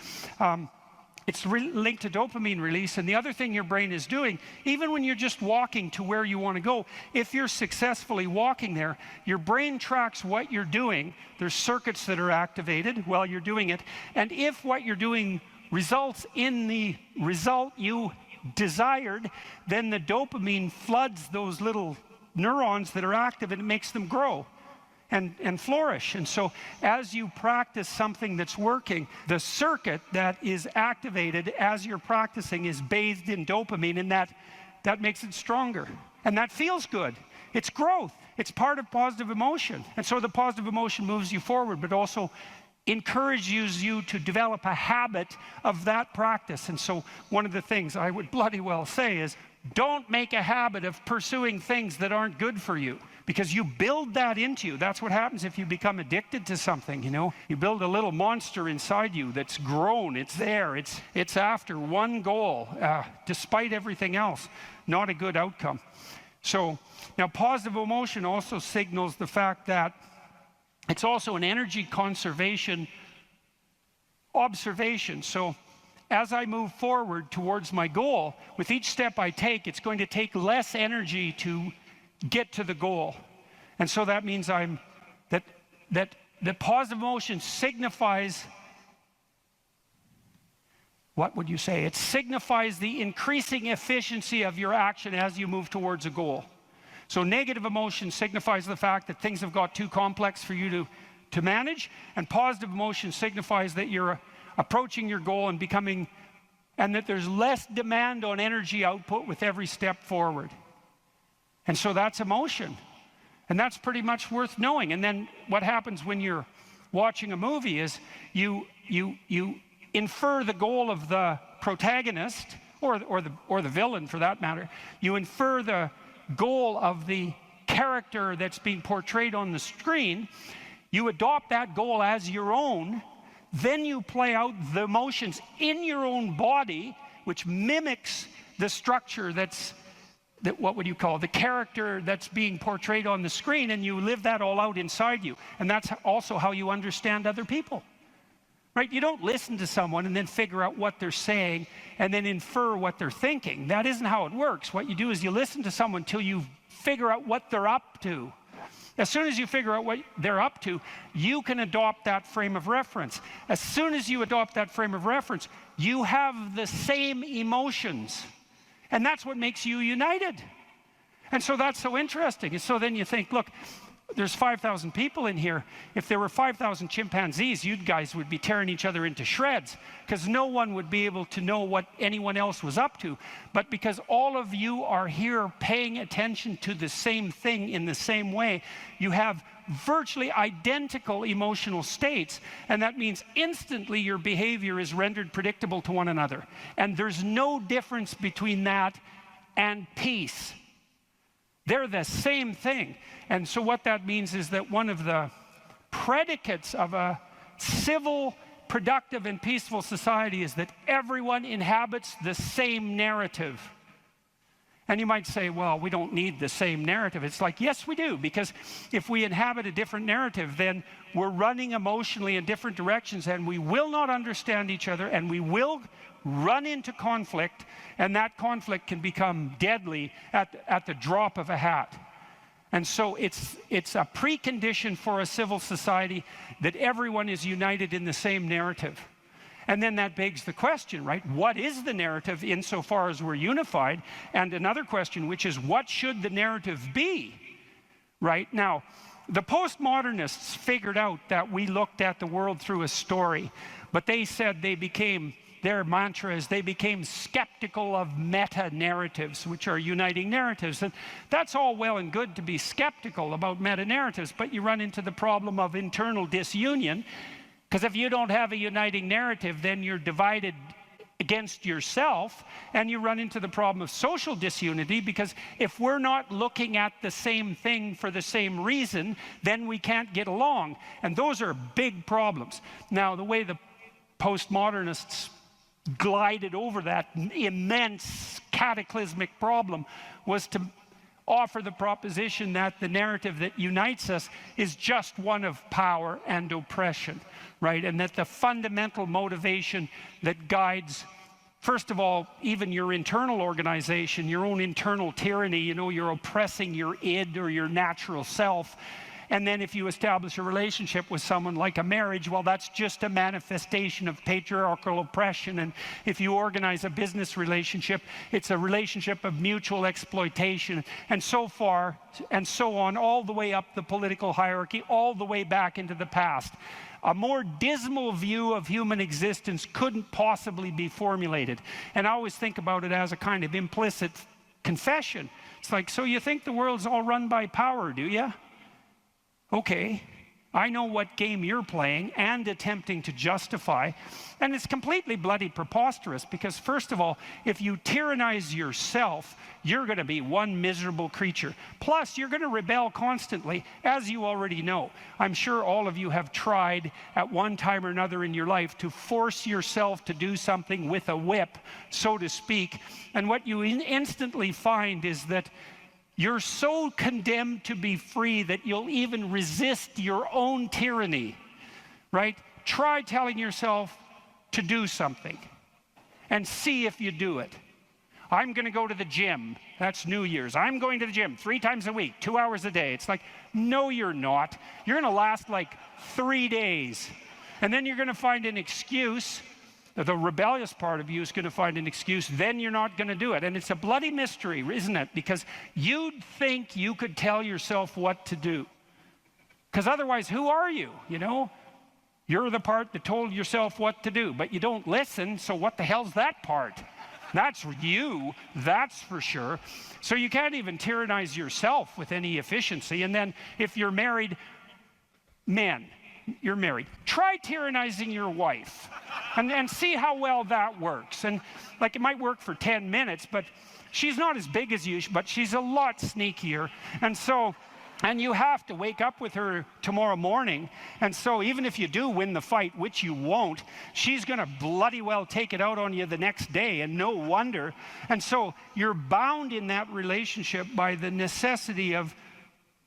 It's linked to dopamine release, and the other thing your brain is doing, even when you're just walking to where you want to go, if you're successfully walking there, your brain tracks what you're doing. There's circuits that are activated while you're doing it, and if what you're doing results in the result you desired, then the dopamine floods those little neurons that are active, and it makes them grow and flourish. And so as you practice something that's working, the circuit that is activated as you're practicing is bathed in dopamine, and that makes it stronger. And that feels good. It's growth. It's part of positive emotion. And so the positive emotion moves you forward, but also encourages you to develop a habit of that practice. And so one of the things I would bloody well say is, don't make a habit of pursuing things that aren't good for you, because you build that into you. That's what happens if you become addicted to something, you know. You build a little monster inside you that's grown. It's there. It's after one goal, despite everything else. Not a good outcome. So now positive emotion also signals the fact that it's also an energy conservation observation. So as I move forward towards my goal, with each step I take, it's going to take less energy to get to the goal. And so that means that positive emotion signifies, what would you say? It signifies the increasing efficiency of your action as you move towards a goal. So negative emotion signifies the fact that things have got too complex for you to manage, and positive emotion signifies that you're approaching your goal and and that there's less demand on energy output with every step forward. And so that's emotion. And that's pretty much worth knowing. And then what happens when you're watching a movie is you infer the goal of the protagonist, or the villain for that matter. You infer the goal of the character that's being portrayed on the screen. You adopt that goal as your own. Then you play out the emotions in your own body, which mimics the structure what would you call the character that's being portrayed on the screen, and you live that all out inside you. And that's also how you understand other people, right? You don't listen to someone and then figure out what they're saying and then infer what they're thinking. That isn't how it works. What you do is you listen to someone till you figure out what they're up to. As soon as you figure out what they're up to, you can adopt that frame of reference. As soon as you adopt that frame of reference, you have the same emotions. And that's what makes you united. And so that's so interesting. And so then you think, look, there's 5,000 people in here. If there were 5,000 chimpanzees, you guys would be tearing each other into shreds, because no one would be able to know what anyone else was up to. But because all of you are here paying attention to the same thing in the same way, you have virtually identical emotional states, and that means instantly your behavior is rendered predictable to one another. And there's no difference between that and peace. They're the same thing. And so what that means is that one of the predicates of a civil, productive, and peaceful society is that everyone inhabits the same narrative. And you might say, well, we don't need the same narrative. It's like, yes, we do, because if we inhabit a different narrative, then we're running emotionally in different directions, and we will not understand each other, and we will run into conflict, and that conflict can become deadly at the drop of a hat. And so it's a precondition for a civil society that everyone is united in the same narrative. And then that begs the question, right? What is the narrative insofar as we're unified? And another question, which is, what should the narrative be? Right? Now, the postmodernists figured out that we looked at the world through a story, but they said their mantra is they became skeptical of meta-narratives, which are uniting narratives. And that's all well and good to be skeptical about meta-narratives, but you run into the problem of internal disunion, because if you don't have a uniting narrative, then you're divided against yourself, and you run into the problem of social disunity, because if we're not looking at the same thing for the same reason, then we can't get along. And those are big problems. Now, the way the postmodernists glided over that immense cataclysmic problem was to offer the proposition that the narrative that unites us is just one of power and oppression, right? And that the fundamental motivation that guides, first of all, even your internal organization, your own internal tyranny, you know, you're oppressing your id or your natural self. And then if you establish a relationship with someone like a marriage, well, that's just a manifestation of patriarchal oppression. And if you organize a business relationship, it's a relationship of mutual exploitation, and so far and so on, all the way up the political hierarchy, all the way back into the past. A more dismal view of human existence couldn't possibly be formulated. And I always think about it as a kind of implicit confession. It's like, so you think the world's all run by power, do you? Okay, I know what game you're playing and attempting to justify, and it's completely bloody preposterous, because first of all, if you tyrannize yourself, you're going to be one miserable creature. Plus, you're going to rebel constantly, as you already know. I'm sure all of you have tried at one time or another in your life to force yourself to do something with a whip, so to speak, and what you instantly find is that you're so condemned to be free that you'll even resist your own tyranny, right? Try telling yourself to do something and see if you do it. I'm going to go to the gym. That's New Year's. I'm going to the gym 3 times a week, 2 hours a day. It's like, no, you're not. You're going to last like 3 days. And then you're going to find an excuse. The rebellious part of you is going to find an excuse, then you're not going to do it. And it's a bloody mystery, isn't it? Because you'd think you could tell yourself what to do. Because otherwise, who are you, you know? You're the part that told yourself what to do, but you don't listen, so what the hell's that part? That's you, that's for sure. So you can't even tyrannize yourself with any efficiency. And then if you're married, men, you're married, try tyrannizing your wife and see how well that works. And like, it might work for 10 minutes, but she's not as big as you, but she's a lot sneakier. And you have to wake up with her tomorrow morning. And so even if you do win the fight, which you won't, she's going to bloody well take it out on you the next day, and no wonder. And so you're bound in that relationship by the necessity of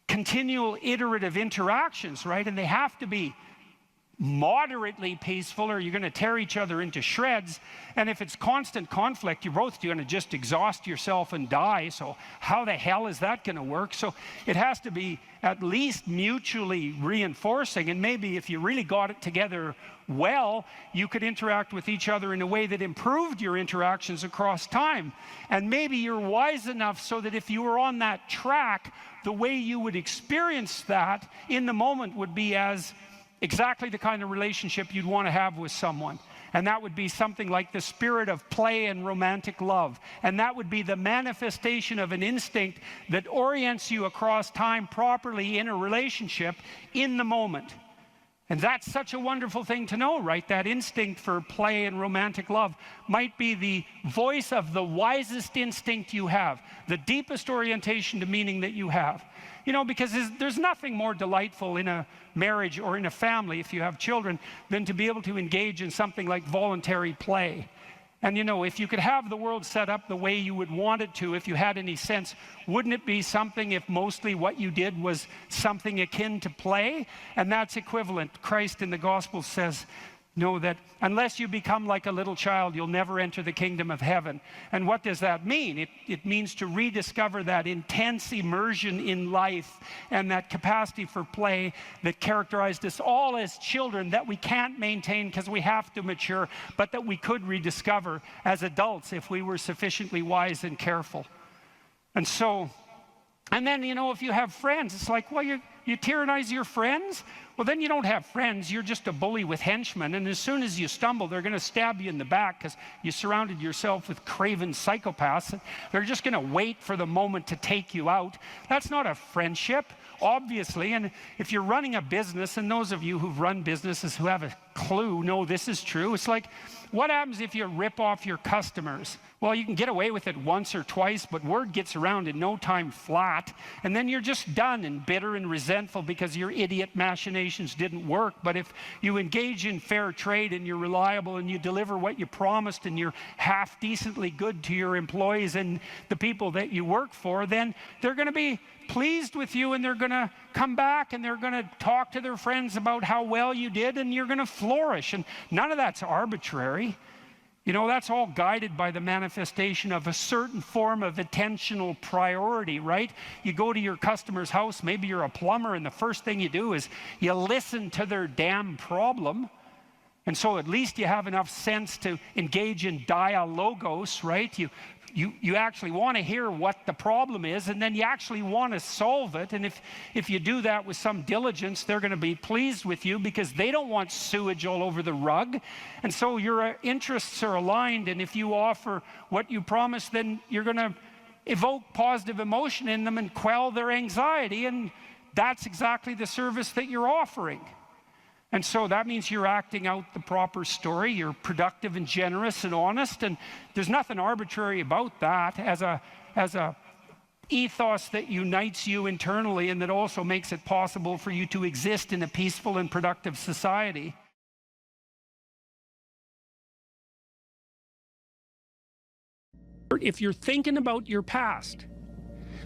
continual iterative interactions, right? And they have to be moderately peaceful, or you're going to tear each other into shreds. And if it's constant conflict, you're both going to just exhaust yourself and die. So how the hell is that going to work? So it has to be at least mutually reinforcing. And maybe if you really got it together well, you could interact with each other in a way that improved your interactions across time. And maybe you're wise enough so that if you were on that track, the way you would experience that in the moment would be as exactly the kind of relationship you'd want to have with someone. And that would be something like the spirit of play and romantic love. And that would be the manifestation of an instinct that orients you across time properly in a relationship in the moment. And that's such a wonderful thing to know, right? That instinct for play and romantic love might be the voice of the wisest instinct you have, the deepest orientation to meaning that you have. You know, because there's nothing more delightful in a marriage or in a family, if you have children, than to be able to engage in something like voluntary play. And you know, if you could have the world set up the way you would want it to, if you had any sense, wouldn't it be something if mostly what you did was something akin to play? And that's equivalent. Christ in the Gospel says, know that unless you become like a little child, you'll never enter the kingdom of heaven. And what does that mean? It means to rediscover that intense immersion in life and that capacity for play that characterized us all as children, that we can't maintain because we have to mature, but that we could rediscover as adults if we were sufficiently wise and careful. And so, and then, you know, if you have friends, it's like, well, you tyrannize your friends? Well, then you don't have friends. You're just a bully with henchmen. And as soon as you stumble, they're going to stab you in the back because you surrounded yourself with craven psychopaths. They're just going to wait for the moment to take you out. That's not a friendship, obviously. And if you're running a business, and those of you who've run businesses who have a clue know this is true, it's like, what happens if you rip off your customers? Well, you can get away with it once or twice, but word gets around in no time flat. And then you're just done and bitter and resentful because your idiot machinations manifestations didn't work. But if you engage in fair trade and you're reliable and you deliver what you promised and you're half decently good to your employees and the people that you work for, then they're going to be pleased with you, and they're going to come back and they're going to talk to their friends about how well you did, and you're going to flourish. And none of that's arbitrary. You know, that's all guided by the manifestation of a certain form of attentional priority, right? You go to your customer's house, maybe you're a plumber, and the first thing you do is you listen to their damn problem. And so at least you have enough sense to engage in dialogos, right? You actually want to hear what the problem is, and then you actually want to solve it. And if you do that with some diligence, they're going to be pleased with you because they don't want sewage all over the rug. And so your interests are aligned, and if you offer what you promise, then you're going to evoke positive emotion in them and quell their anxiety, and that's exactly the service that you're offering. And so that means you're acting out the proper story, you're productive and generous and honest, and there's nothing arbitrary about that as a ethos that unites you internally and that also makes it possible for you to exist in a peaceful and productive society. If you're thinking about your past,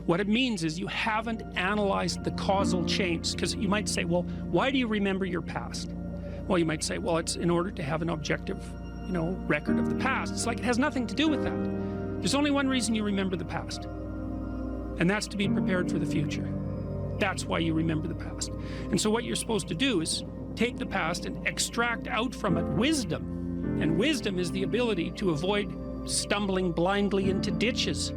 what it means is you haven't analyzed the causal chains. Because you might say, well, why do you remember your past? Well, you might say, well, it's in order to have an objective, record of the past. It's like it has nothing to do with that. There's only one reason you remember the past, and that's to be prepared for the future. That's why you remember the past. And so what you're supposed to do is take the past and extract out from it wisdom. And wisdom is the ability to avoid stumbling blindly into ditches.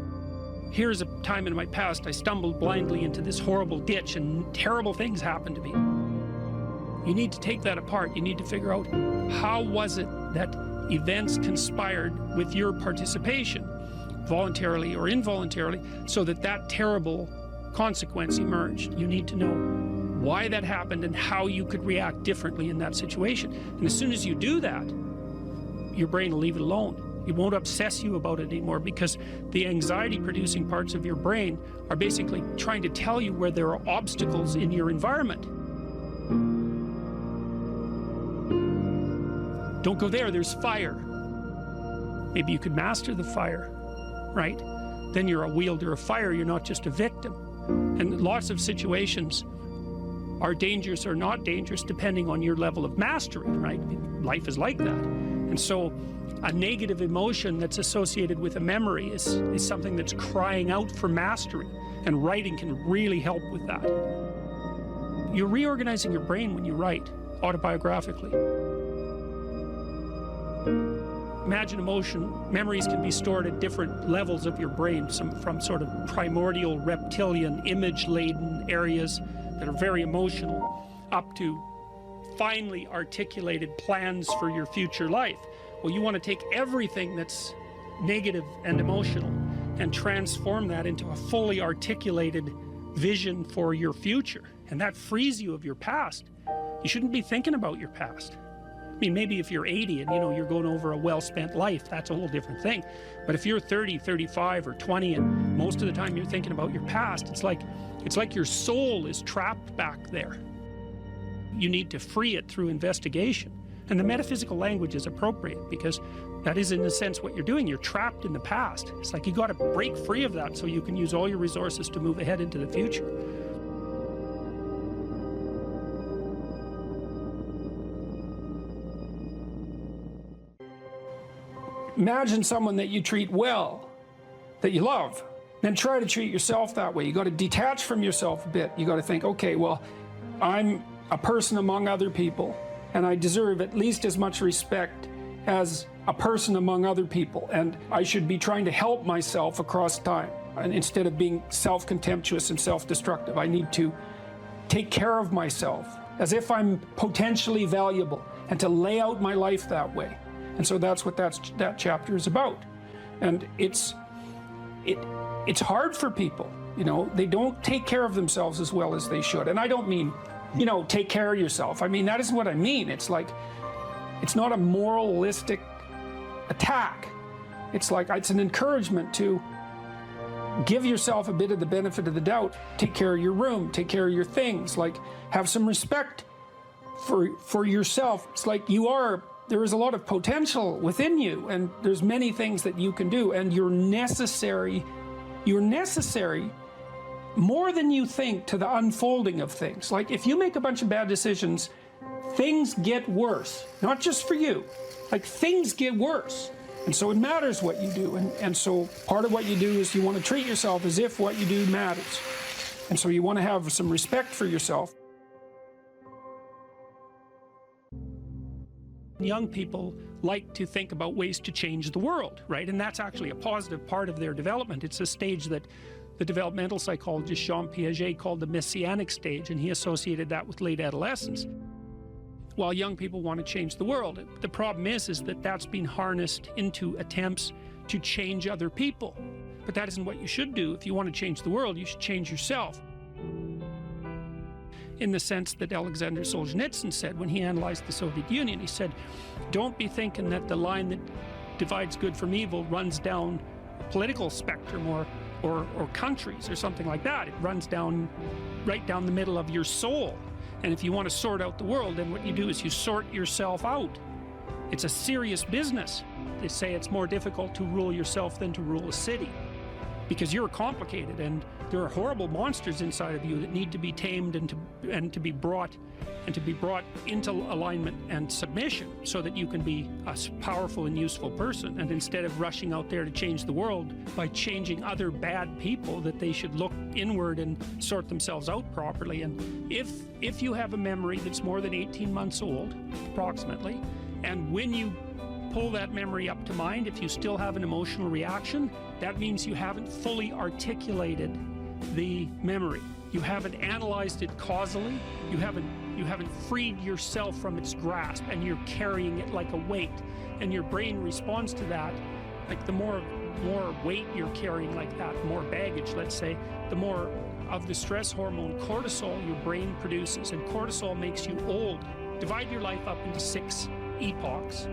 Here's a time in my past I stumbled blindly into this horrible ditch and terrible things happened to me. You need to take that apart. You need to figure out, how was it that events conspired with your participation, voluntarily or involuntarily, so that that terrible consequence emerged. You need to know why that happened and how you could react differently in that situation. And as soon as you do that, your brain will leave it alone. It won't obsess you about it anymore, because the anxiety-producing parts of your brain are basically trying to tell you where there are obstacles in your environment. Don't go there, there's fire. Maybe you could master the fire, right? Then you're a wielder of fire, you're not just a victim. And lots of situations are dangerous or not dangerous depending on your level of mastery, right? Life is like that. And so a negative emotion that's associated with a memory is something that's crying out for mastery, and writing can really help with that. You're reorganizing your brain when you write autobiographically. Imagine emotion. Memories can be stored at different levels of your brain, from sort of primordial reptilian image-laden areas that are very emotional, up to finely articulated plans for your future life. Well, you want to take everything that's negative and emotional and transform that into a fully articulated vision for your future. And that frees you of your past. You shouldn't be thinking about your past. I mean, maybe if you're 80 and you're going over a well-spent life, that's a whole different thing. But if you're 30, 35, or 20, and most of the time you're thinking about your past, it's like your soul is trapped back there. You need to free it through investigation. And the metaphysical language is appropriate, because that is, in a sense, what you're doing. You're trapped in the past. It's like you got to break free of that so you can use all your resources to move ahead into the future. Imagine someone that you treat well, that you love, then try to treat yourself that way. You got to detach from yourself a bit. You got to think, okay, well, I'm a person among other people, and I deserve at least as much respect as a person among other people, and I should be trying to help myself across time. And instead of being self-contemptuous and self-destructive, I need to take care of myself as if I'm potentially valuable, and to lay out my life that way. And so that's what that chapter is about. And it's hard for people. They don't take care of themselves as well as they should. And I don't mean, take care of yourself. I mean, that isn't what I mean. It's like, it's not a moralistic attack. It's like, it's an encouragement to give yourself a bit of the benefit of the doubt. Take care of your room, take care of your things, like have some respect for yourself, it's like there is a lot of potential within you, and there's many things that you can do, and you're necessary more than you think to the unfolding of things. Like, if you make a bunch of bad decisions, things get worse, not just for you, like things get worse. And so it matters what you do, and so part of what you do is you want to treat yourself as if what you do matters. And so you want to have some respect for yourself. Young people like to think about ways to change the world, right? And that's actually a positive part of their development. It's a stage that the developmental psychologist Jean Piaget called the messianic stage, and he associated that with late adolescence. While young people want to change the world, the problem is that that's been harnessed into attempts to change other people. But that isn't what you should do. If you want to change the world, you should change yourself. In the sense that Alexander Solzhenitsyn said when he analyzed the Soviet Union, he said, don't be thinking that the line that divides good from evil runs down a political spectrum or countries or something like that. It runs down, right down the middle of your soul. And if you want to sort out the world, then what you do is you sort yourself out. It's a serious business. They say it's more difficult to rule yourself than to rule a city, because you're complicated and there are horrible monsters inside of you that need to be tamed and to be brought into alignment and submission so that you can be a powerful and useful person. And instead of rushing out there to change the world by changing other bad people, that they should look inward and sort themselves out properly. And if you have a memory that's more than 18 months old, approximately, and when you pull that memory up to mind, if you still have an emotional reaction, that means you haven't fully articulated the memory. You haven't analyzed it causally. You haven't freed yourself from its grasp, and you're carrying it like a weight. And your brain responds to that. Like, the more weight you're carrying like that, more baggage, let's say, the more of the stress hormone cortisol your brain produces. And cortisol makes you old. Divide your life up into 6 epochs.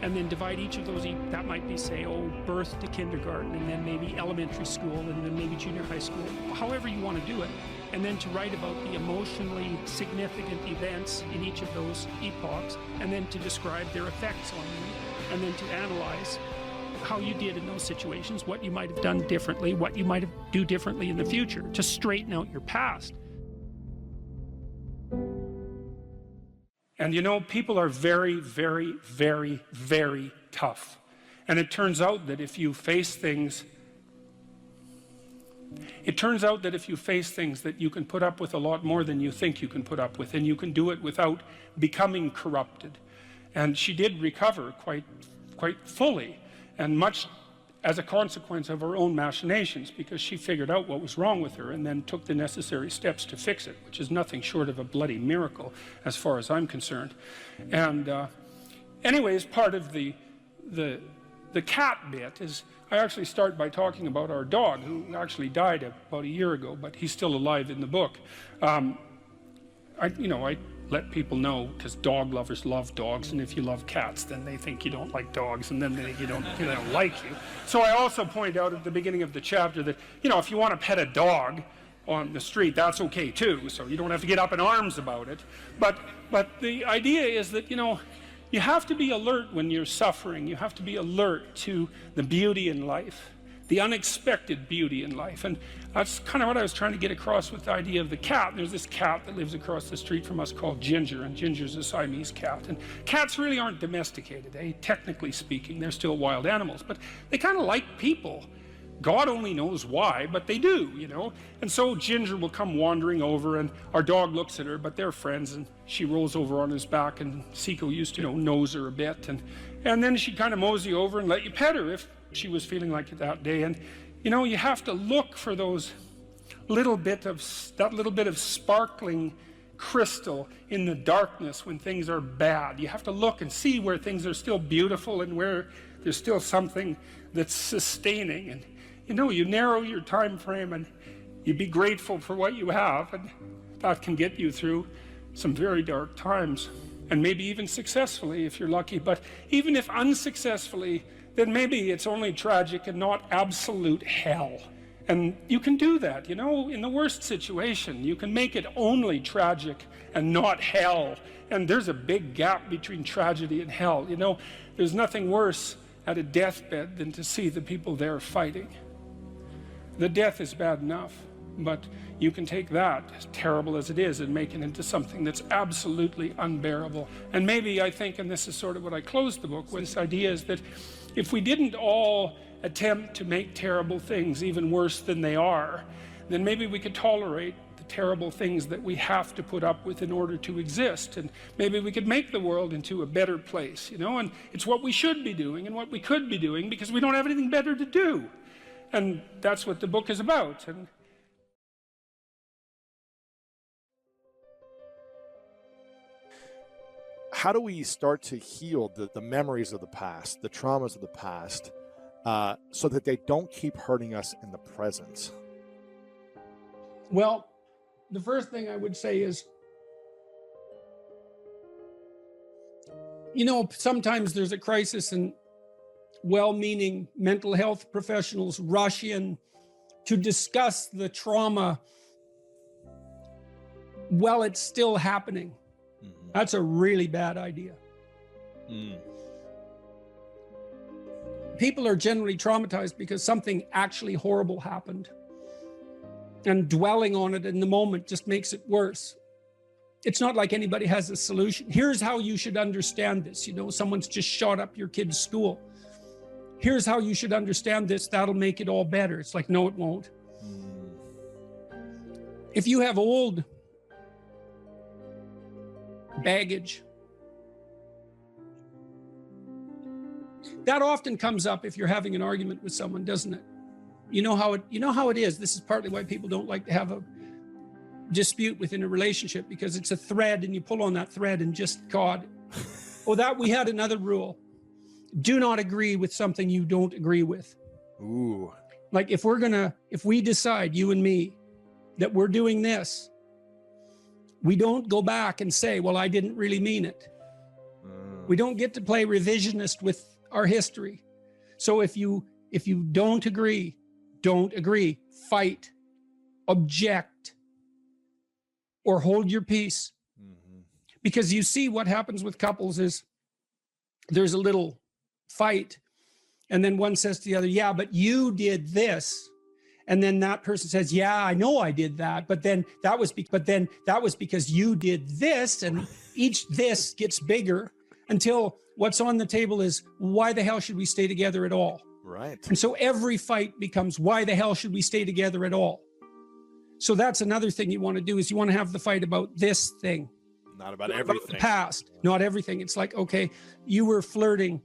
And then divide each of those, that might be, say, birth to kindergarten, and then maybe elementary school, and then maybe junior high school, however you want to do it. And then to write about the emotionally significant events in each of those epochs, and then to describe their effects on you, and then to analyze how you did in those situations, what you might have done differently, what you might do differently in the future, to straighten out your past. And you know, people are very, very, very, very tough. And it turns out that if you face things, that you can put up with a lot more than you think you can put up with, and you can do it without becoming corrupted. And she did recover quite fully, and much as a consequence of her own machinations, because she figured out what was wrong with her and then took the necessary steps to fix it, which is nothing short of a bloody miracle as far as I'm concerned. And anyways, part of the cat bit is, I actually start by talking about our dog, who actually died about a year ago, but he's still alive in the book. I let people know, because dog lovers love dogs, and if you love cats, then they think you don't like dogs, and then they don't like you. So I also point out at the beginning of the chapter that, if you want to pet a dog on the street, that's okay too, so you don't have to get up in arms about it. But the idea is that, you have to be alert when you're suffering. You have to be alert to the beauty in life, the unexpected beauty in life. And that's kind of what I was trying to get across with the idea of the cat. There's this cat that lives across the street from us called Ginger, and Ginger's a Siamese cat. And cats really aren't domesticated, technically speaking. They're still wild animals, but they kind of like people. God only knows why, but they do, And so Ginger will come wandering over, and our dog looks at her, but they're friends, and she rolls over on his back, and Seiko used to, nose her a bit, and then she'd kind of mosey over and let you pet her if she was feeling like it that day. And, you have to look for that little bit of sparkling crystal in the darkness when things are bad. You have to look and see where things are still beautiful and where there's still something that's sustaining. And, you narrow your time frame and you be grateful for what you have, and that can get you through some very dark times, and maybe even successfully if you're lucky. But even if unsuccessfully, then maybe it's only tragic and not absolute hell. And you can do that, you know, in the worst situation. You can make it only tragic and not hell. And there's a big gap between tragedy and hell. You know, there's nothing worse at a deathbed than to see the people there fighting. The death is bad enough, but you can take that, as terrible as it is, and make it into something that's absolutely unbearable. And maybe I think, and this is sort of what I closed the book with, this idea is that if we didn't all attempt to make terrible things even worse than they are, then maybe we could tolerate the terrible things that we have to put up with in order to exist, and maybe we could make the world into a better place, you know. And it's what we should be doing and what we could be doing, because we don't have anything better to do. And that's what the book is about. And how do we start to heal the memories of the past, the traumas of the past, so that they don't keep hurting us in the present? well, the first thing I would say is, you know, sometimes there's a crisis and well-meaning mental health professionals rush in to discuss the trauma while it's still happening. Mm-hmm. That's a really bad idea. People are generally traumatized because something actually horrible happened. And dwelling on it in the moment just makes it worse. It's not like anybody has a solution. Here's how you should understand this. You know, someone's just shot up your kid's school. Here's how you should understand this. That'll make it all better. It's like, no, it won't. If you have old baggage, that often comes up if you're having an argument with someone, doesn't it? You know how it is. This is partly why people don't like to have a dispute within a relationship, because it's a thread and you pull on that thread and just, God, we had another rule. Do not agree with something you don't agree with. Ooh. Like if we decide, you and me, that we're doing this, we don't go back and say, well, I didn't really mean it. We don't get to play revisionist with our history. So if you don't agree, fight, object, or hold your peace. Because you see what happens with couples is there's a little fight, and then one says to the other, yeah, but you did this. And then that person says, yeah, I know I did that, but then that was because you did this, and each this gets bigger until what's on the table is, why the hell should we stay together at all? Right. And so every fight becomes, why the hell should we stay together at all? So that's another thing you want to do, is you want to have the fight about this thing. Not about everything. About the past, not everything. It's like, okay, you were flirting.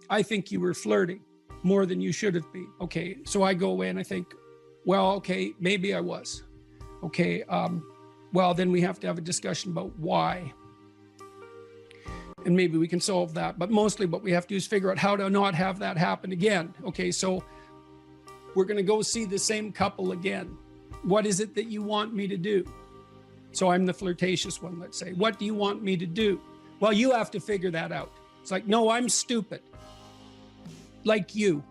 I think you were flirting more than you should have been. Okay, so I go away and I think, well, okay, maybe I was. Okay, well, then we have to have a discussion about why. And maybe we can solve that. But mostly what we have to do is figure out how to not have that happen again. Okay, so we're going to go see the same couple again. What is it that you want me to do? So I'm the flirtatious one, let's say. What do you want me to do? Well, you have to figure that out. It's like, no, I'm stupid. Like you.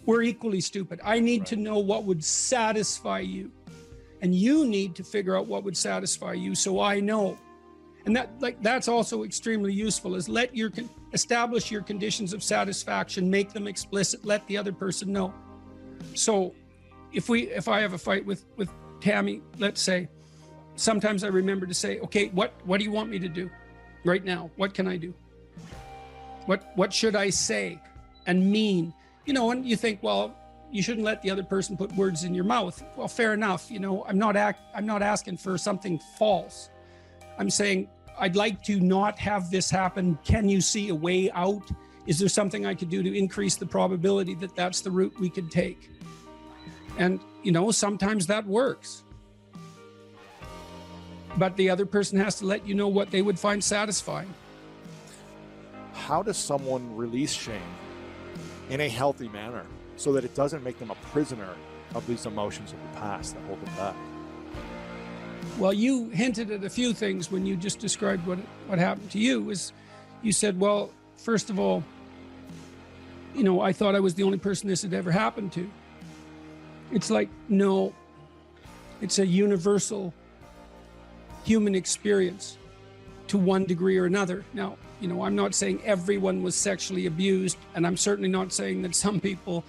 We're equally stupid. I need to know what would satisfy you. And you need to figure out what would satisfy you, so I know. And that's also extremely useful, is establish your conditions of satisfaction, make them explicit, let the other person know. So if I have a fight with Tammy, let's say, sometimes I remember to say, okay, what do you want me to do right now? What can I do? What should I say and mean? You know, and you think, well, you shouldn't let the other person put words in your mouth. Well, fair enough. You know, I'm not asking for something false. I'm saying, I'd like to not have this happen. Can you see a way out? Is there something I could do to increase the probability that that's the route we could take? And, you know, sometimes that works. But the other person has to let you know what they would find satisfying. How does someone release shame in a healthy manner so that it doesn't make them a prisoner of these emotions of the past that hold them back? Well, you hinted at a few things when you just described what happened to you. Is you said, well, first of all, you know, I thought I was the only person this had ever happened to. It's like, no, it's a universal human experience to one degree or another. Now, I'm not saying everyone was sexually abused, and I'm certainly not saying that some people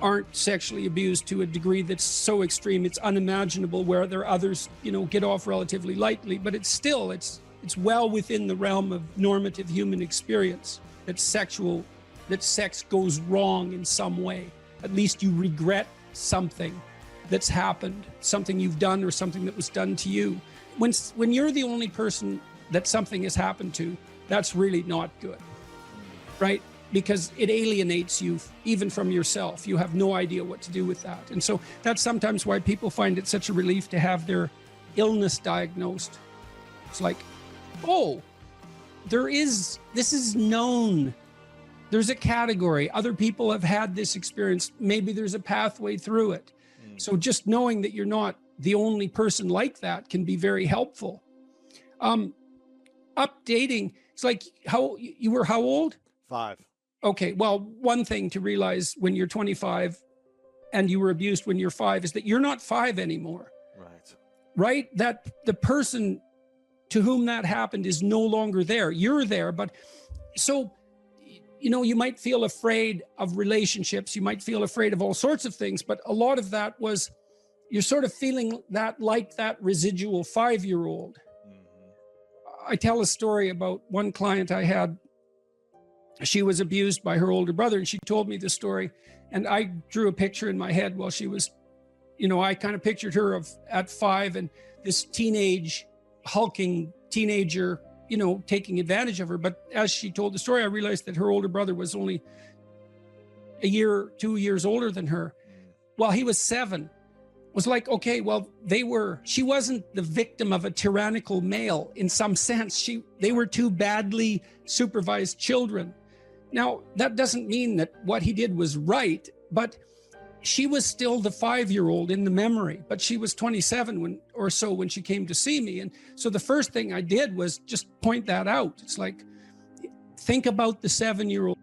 aren't sexually abused to a degree that's so extreme it's unimaginable, where there are others, get off relatively lightly, but it's still, it's well within the realm of normative human experience that sex goes wrong in some way. At least you regret something that's happened, something you've done or something that was done to you. When you're the only person that something has happened to, that's really not good, right? Because it alienates you even from yourself. You have no idea what to do with that. And so that's sometimes why people find it such a relief to have their illness diagnosed. It's like, oh, this is known. There's a category. Other people have had this experience. Maybe there's a pathway through it. So just knowing that you're not the only person like that can be very helpful. Updating, it's like, you were how old? 5. Okay, well, one thing to realize when you're 25 and you were abused when you're 5 is that you're not 5 anymore. Right? That the person to whom that happened is no longer there. You're there, but so, you might feel afraid of relationships. You might feel afraid of all sorts of things, but a lot of that was, you're sort of feeling that like that residual 5-year-old. I tell a story about one client I had. She was abused by her older brother, and she told me the story, and I drew a picture in my head while she was, I kind of pictured her at 5 and this hulking teenager, taking advantage of her. But as she told the story, I realized that her older brother was only 2 years older than her. While he was 7, was like, okay, well, she wasn't the victim of a tyrannical male in some sense. They were 2 badly supervised children. Now, that doesn't mean that what he did was right, but she was still the 5-year-old in the memory, but she was 27 when she came to see me. And so the first thing I did was just point that out. It's like, think about the 7-year-old,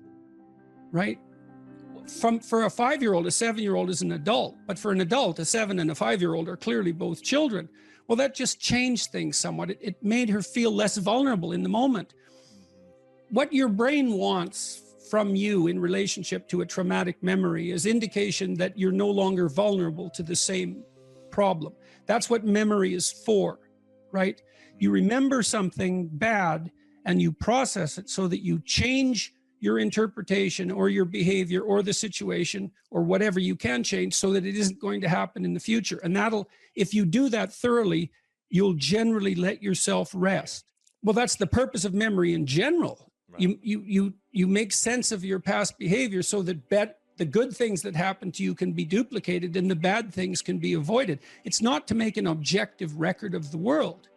right? For a 5-year-old, a 7-year-old is an adult, but for an adult, a 7 and a 5-year-old are clearly both children. Well, that just changed things somewhat. It made her feel less vulnerable in the moment. What your brain wants from you in relationship to a traumatic memory is indication that you're no longer vulnerable to the same problem. That's what memory is for, right? You remember something bad and you process it so that you change your interpretation or your behavior or the situation or whatever you can change so that it isn't going to happen in the future. And if you do that thoroughly, you'll generally let yourself rest. Well, that's the purpose of memory in general. Right. You make sense of your past behavior so that the good things that happen to you can be duplicated and the bad things can be avoided. It's not to make an objective record of the world.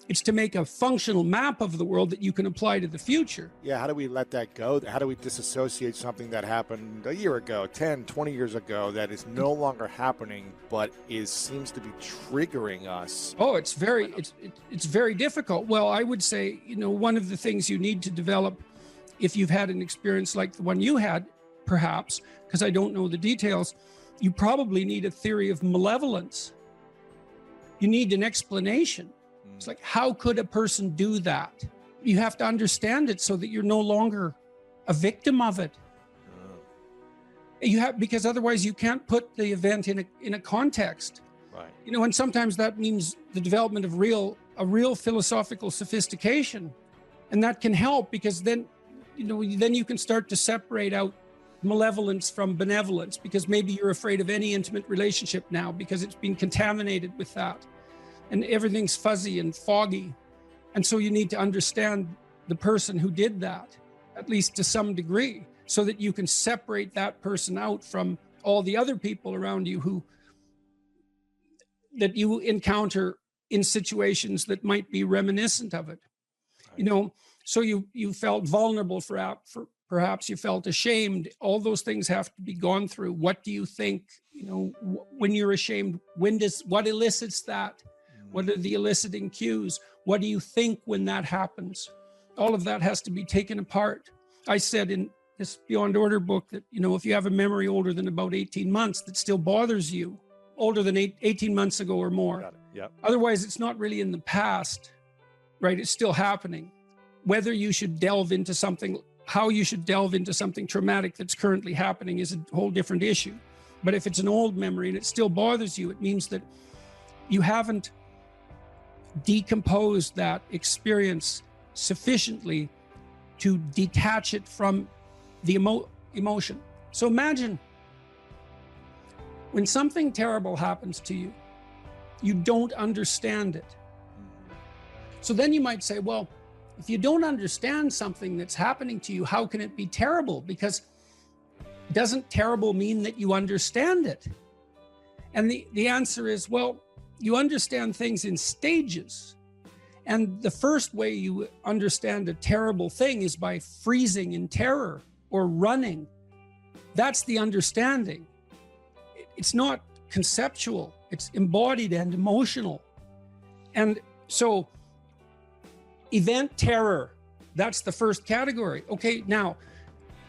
It's to make a functional map of the world that you can apply to the future. Yeah, how do we let that go? How do we disassociate something that happened a year ago, 10, 20 years ago, that is no longer happening, but seems to be triggering us? Oh, it's very difficult. Well, I would say, one of the things you need to develop if you've had an experience like the one you had, perhaps, because I don't know the details, you probably need a theory of malevolence. You need an explanation. It's like, how could a person do that? You have to understand it so that you're no longer a victim of it. Because otherwise you can't put the event in a context. Right. And sometimes that means the development of a real philosophical sophistication. And that can help because then you can start to separate out malevolence from benevolence, because maybe you're afraid of any intimate relationship now because it's been contaminated with that. And everything's fuzzy and foggy. And so you need to understand the person who did that, at least to some degree, so that you can separate that person out from all the other people around you that you encounter in situations that might be reminiscent of it. So you felt vulnerable, perhaps you felt ashamed. All those things have to be gone through. What do you think, when you're ashamed, what elicits that? What are the eliciting cues? What do you think when that happens? All of that has to be taken apart. I said this Beyond Order book that, you know, if you have a memory older than about 18 months that still bothers you, older than 18 months ago or more. Got it. Yep. Otherwise, it's not really in the past, right? It's still happening. Whether you should delve into something, how you should delve into something traumatic that's currently happening is a whole different issue. But if it's an old memory and it still bothers you, it means that you haven't decomposed that experience sufficiently to detach it from the emotion. So imagine when something terrible happens to you, you don't understand it. So then you might say, well, if you don't understand something that's happening to you, how can it be terrible? Because doesn't terrible mean that you understand it? And the answer is, well, you understand things in stages. And the first way you understand a terrible thing is by freezing in terror or running. That's the understanding. It's not conceptual, it's embodied and emotional. And so event terror, that's the first category. Okay, now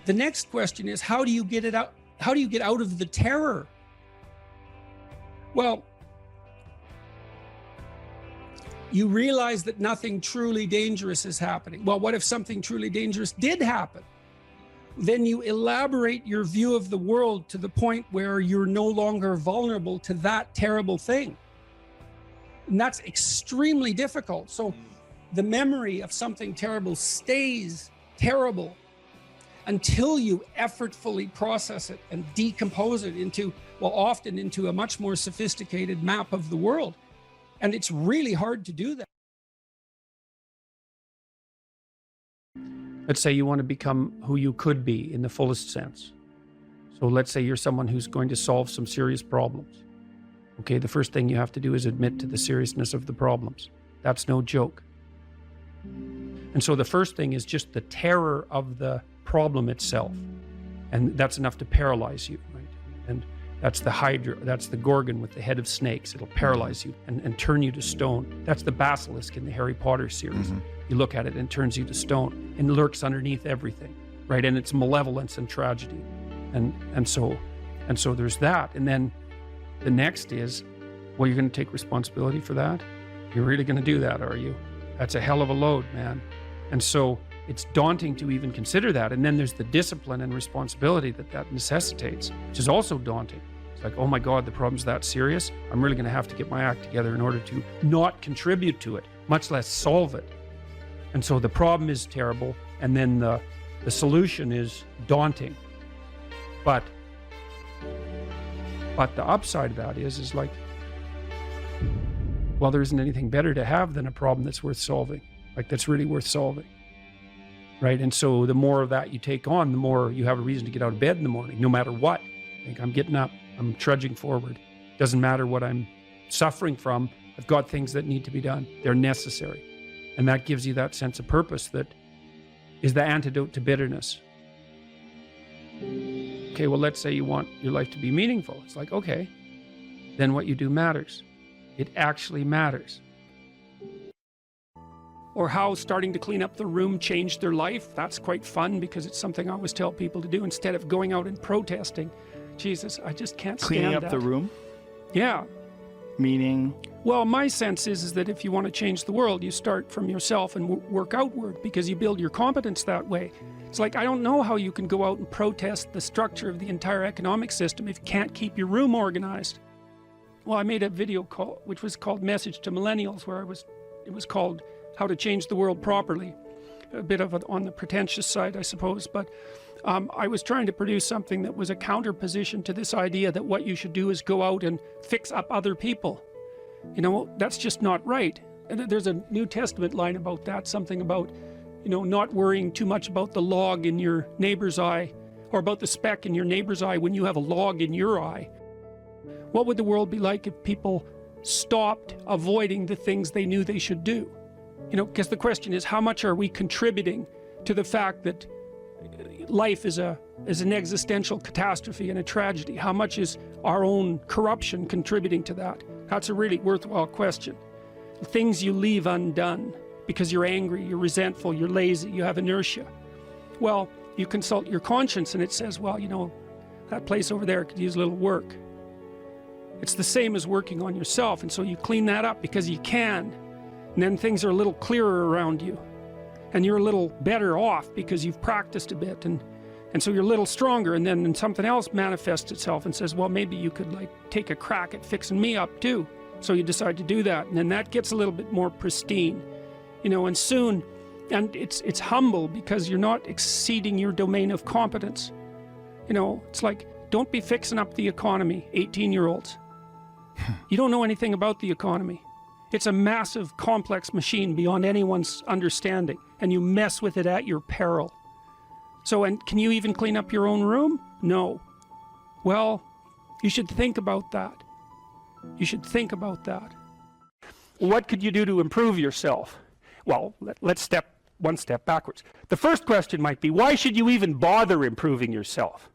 the next question is, how do you get it out? How do you get out of the terror? Well, you realize that nothing truly dangerous is happening. Well, what if something truly dangerous did happen? Then you elaborate your view of the world to the point where you're no longer vulnerable to that terrible thing. And that's extremely difficult. So the memory of something terrible stays terrible until you effortfully process it and decompose it into, well, often into a much more sophisticated map of the world. And it's really hard to do that. Let's say you want to become who you could be in the fullest sense. So let's say you're someone who's going to solve some serious problems. Okay, the first thing you have to do is admit to the seriousness of the problems. That's no joke. And so the first thing is just the terror of the problem itself. And that's enough to paralyze you, right? And that's the Hydra, that's the Gorgon with the head of snakes. It'll paralyze you and turn you to stone. That's the basilisk in the Harry Potter series. You look at it and it turns you to stone and lurks underneath everything, right? And it's malevolence and tragedy. And so there's that. And then the next is, well, you're going to take responsibility for that? You're really going to do that, are you? That's a hell of a load, man. And so it's daunting to even consider that. And then there's the discipline and responsibility that necessitates, which is also daunting. It's like, oh my God, the problem's that serious. I'm really going to have to get my act together in order to not contribute to it, much less solve it. And so the problem is terrible. And then the solution is daunting. But the upside of that is like, well, there isn't anything better to have than a problem that's worth solving, like that's really worth solving. Right. And so the more of that you take on, the more you have a reason to get out of bed in the morning, no matter what. Like, I'm getting up, I'm trudging forward. Doesn't matter what I'm suffering from. I've got things that need to be done. They're necessary. And that gives you that sense of purpose that is the antidote to bitterness. Okay, well, let's say you want your life to be meaningful. It's like, okay, then what you do matters. It actually matters. Or how starting to clean up the room changed their life. That's quite fun because it's something I always tell people to do instead of going out and protesting. Jesus, I just can't stand Cleaning up that. the room? Yeah. Meaning? Well, my sense is that if you want to change the world, you start from yourself and work outward because you build your competence that way. It's like, I don't know how you can go out and protest the structure of the entire economic system if you can't keep your room organized. Well, I made a video call, which was called Message to Millennials, where it was called How to Change the World Properly. A bit of it on the pretentious side, I suppose, but I was trying to produce something that was a counterposition to this idea that what you should do is go out and fix up other people. You know, that's just not right. And there's a New Testament line about that, something about, you know, not worrying too much about the log in your neighbor's eye, or about the speck in your neighbor's eye when you have a log in your eye. What would the world be like if people stopped avoiding the things they knew they should do? You know, because the question is, how much are we contributing to the fact that life is an existential catastrophe and a tragedy? How much is our own corruption contributing to that? That's a really worthwhile question. Things you leave undone because you're angry, you're resentful, you're lazy, you have inertia. Well, you consult your conscience and it says, well, you know, that place over there could use a little work. It's the same as working on yourself, and so you clean that up because you can, and then things are a little clearer around you, and you're a little better off because you've practiced a bit, and so you're a little stronger, and then something else manifests itself and says, well, maybe you could like take a crack at fixing me up too. So you decide to do that, and then that gets a little bit more pristine, you know, and soon, and it's humble because you're not exceeding your domain of competence. You know, it's like, don't be fixing up the economy, 18-year-olds. You don't know anything about the economy. It's a massive, complex machine beyond anyone's understanding, and you mess with it at your peril. So, and can you even clean up your own room? No. Well, you should think about that. You should think about that. What could you do to improve yourself? Well, let's step one step backwards. The first question might be, why should you even bother improving yourself?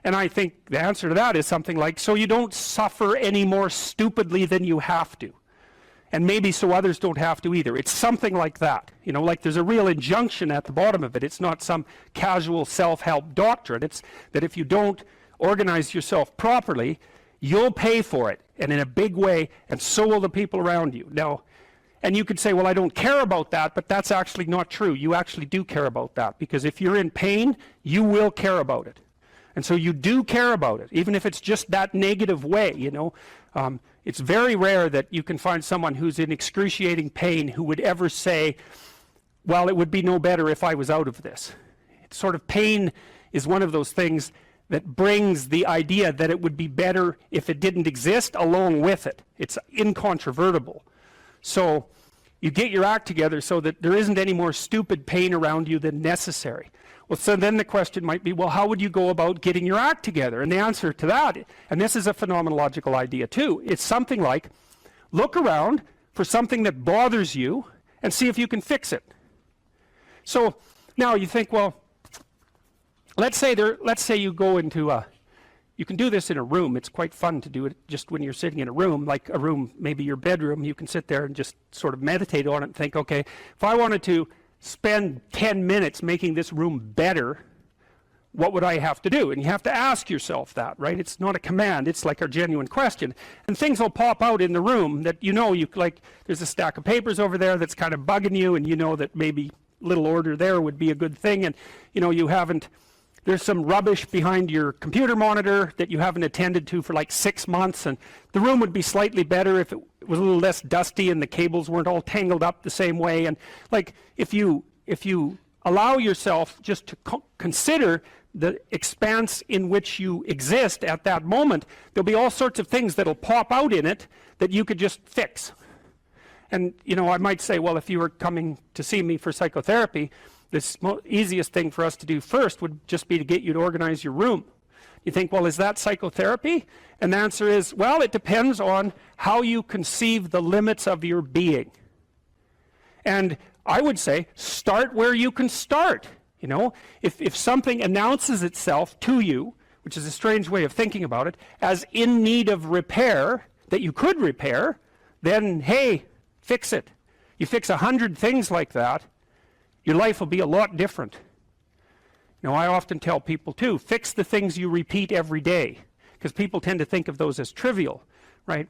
And I think the answer to that is something like, so you don't suffer any more stupidly than you have to. And maybe so others don't have to either. It's something like that. You know, like there's a real injunction at the bottom of it. It's not some casual self-help doctrine. It's that if you don't organize yourself properly, you'll pay for it, and in a big way, and so will the people around you. Now, and you could say, well, I don't care about that, but that's actually not true. You actually do care about that, because if you're in pain, you will care about it. And so you do care about it, even if it's just that negative way, you know. It's very rare that you can find someone who's in excruciating pain who would ever say, well, it would be no better if I was out of this. It's sort of, pain is one of those things that brings the idea that it would be better if it didn't exist along with it. It's incontrovertible. So you get your act together so that there isn't any more stupid pain around you than necessary. Well, so then the question might be, well, how would you go about getting your act together? And the answer to that, and this is a phenomenological idea too, it's something like, look around for something that bothers you and see if you can fix it. So now you think, well, let's say you go into you can do this in a room. It's quite fun to do it just when you're sitting in a room, like a room, maybe your bedroom. You can sit there and just sort of meditate on it and think, okay, if I wanted to spend 10 minutes making this room better, what would I have to do? And you have to ask yourself that, right? It's not a command, it's like a genuine question. And things will pop out in the room that you know, like there's a stack of papers over there that's kind of bugging you, and you know that maybe little order there would be a good thing, and you know, there's some rubbish behind your computer monitor that you haven't attended to for like 6 months, and the room would be slightly better if it was a little less dusty and the cables weren't all tangled up the same way. And like if you allow yourself just to consider the expanse in which you exist at that moment, there'll be all sorts of things that'll pop out in it that you could just fix. And you know, I might say, well, if you were coming to see me for psychotherapy, the easiest thing for us to do first would just be to get you to organize your room. You think, well, is that psychotherapy? And the answer is, well, it depends on how you conceive the limits of your being. And I would say, start where you can start. You know, if something announces itself to you, which is a strange way of thinking about it, as in need of repair, that you could repair, then, hey, fix it. You fix 100 things like that, your life will be a lot different. Now, I often tell people too, fix the things you repeat every day, because people tend to think of those as trivial, right?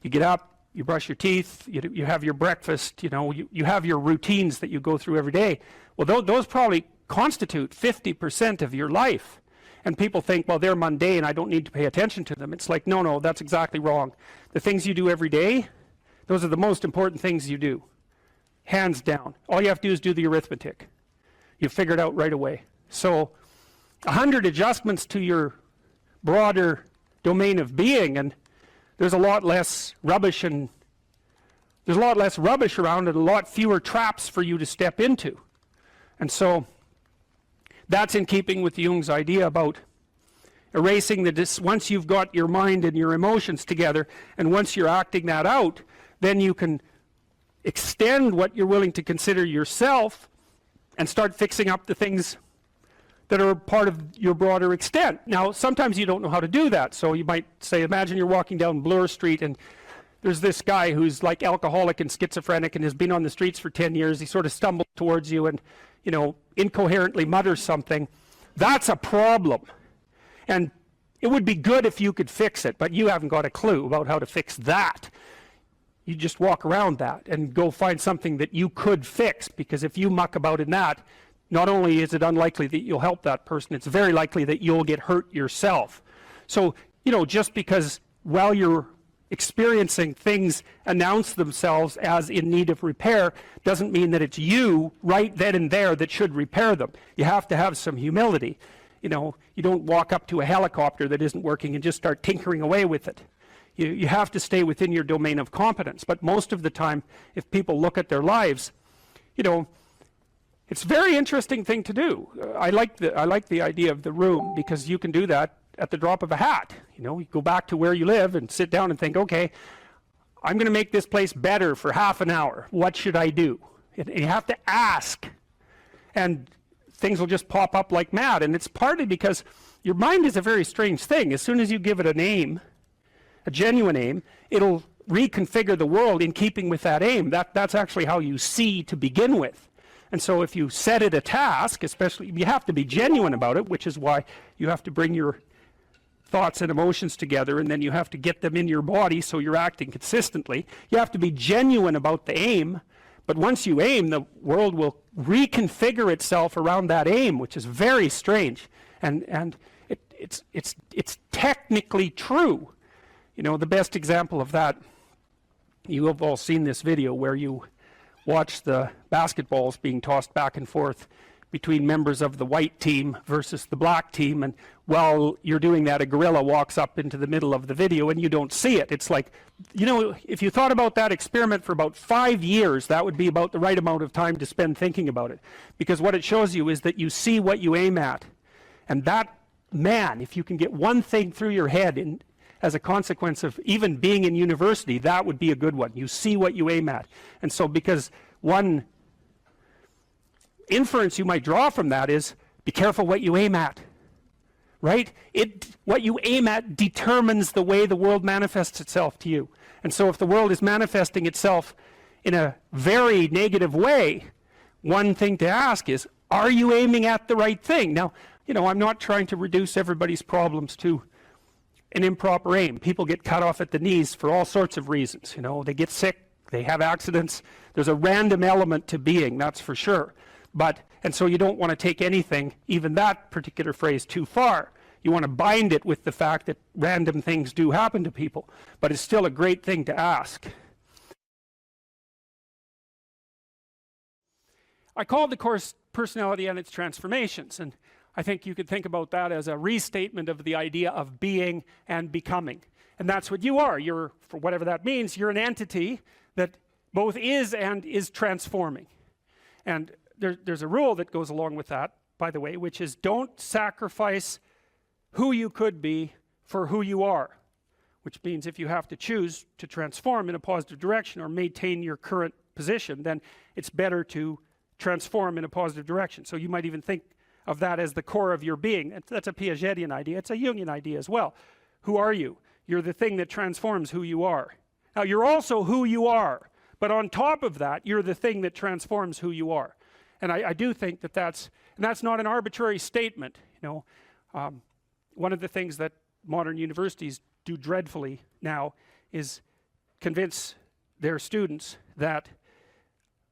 You get up, you brush your teeth, you have your breakfast, you know, you have your routines that you go through every day. Well, those probably constitute 50% of your life. And people think, well, they're mundane, I don't need to pay attention to them. It's like, no, that's exactly wrong. The things you do every day, those are the most important things you do. Hands down. All you have to do is do the arithmetic. You figure it out right away. So 100 adjustments to your broader domain of being, and there's a lot less rubbish, and there's a lot less rubbish around, and a lot fewer traps for you to step into. And so that's in keeping with Jung's idea about erasing once you've got your mind and your emotions together, and once you're acting that out, then you can extend what you're willing to consider yourself and start fixing up the things that are part of your broader extent. Now, sometimes you don't know how to do that. So you might say, imagine you're walking down Bloor Street and there's this guy who's like alcoholic and schizophrenic and has been on the streets for 10 years. He sort of stumbles towards you and you know, incoherently mutters something, that's a problem. And it would be good if you could fix it, but you haven't got a clue about how to fix that. You just walk around that and go find something that you could fix, because if you muck about in that, not only is it unlikely that you'll help that person, it's very likely that you'll get hurt yourself. So, you know, just because while you're experiencing things announce themselves as in need of repair doesn't mean that it's you right then and there that should repair them. You have to have some humility. You know, you don't walk up to a helicopter that isn't working and just start tinkering away with it. You have to stay within your domain of competence. But most of the time, if people look at their lives, you know, it's a very interesting thing to do. I like the idea of the room, because you can do that at the drop of a hat. You know, you go back to where you live and sit down and think, okay, I'm going to make this place better for half an hour. What should I do? And you have to ask. And things will just pop up like mad. And it's partly because your mind is a very strange thing. As soon as you give it a name, a genuine aim, it'll reconfigure the world in keeping with that aim. That's actually how you see to begin with. And so if you set it a task, especially, you have to be genuine about it, which is why you have to bring your thoughts and emotions together, and then you have to get them in your body so you're acting consistently. You have to be genuine about the aim, but once you aim, the world will reconfigure itself around that aim, which is very strange. And it's technically true. You know, the best example of that, you have all seen this video where you watch the basketballs being tossed back and forth between members of the white team versus the black team, and while you're doing that, a gorilla walks up into the middle of the video and you don't see it. It's like, you know, if you thought about that experiment for about 5 years, that would be about the right amount of time to spend thinking about it, because what it shows you is that you see what you aim at. And that, man, if you can get one thing through your head as a consequence of even being in university, that would be a good one. You see what you aim at. And so, because one inference you might draw from that is, be careful what you aim at, right? What you aim at determines the way the world manifests itself to you. And so if the world is manifesting itself in a very negative way, one thing to ask is, are you aiming at the right thing? Now, you know, I'm not trying to reduce everybody's problems to an improper aim. People get cut off at the knees for all sorts of reasons. You know, they get sick, they have accidents. There's a random element to being, that's for sure. And so you don't want to take anything, even that particular phrase, too far. You want to bind it with the fact that random things do happen to people, but it's still a great thing to ask. I called the course Personality and Its Transformations, and I think you could think about that as a restatement of the idea of being and becoming. And that's what you are. You're, for whatever that means, you're an entity that both is and is transforming. And there's a rule that goes along with that, by the way, which is, don't sacrifice who you could be for who you are. Which means if you have to choose to transform in a positive direction or maintain your current position, then it's better to transform in a positive direction. So you might even think of that as the core of your being. That's a Piagetian idea. It's a Jungian idea as well. Who are you? You're the thing that transforms who you are. Now, you're also who you are, but on top of that, you're the thing that transforms who you are. And I do think that that's not an arbitrary statement. You know, one of the things that modern universities do dreadfully now is convince their students that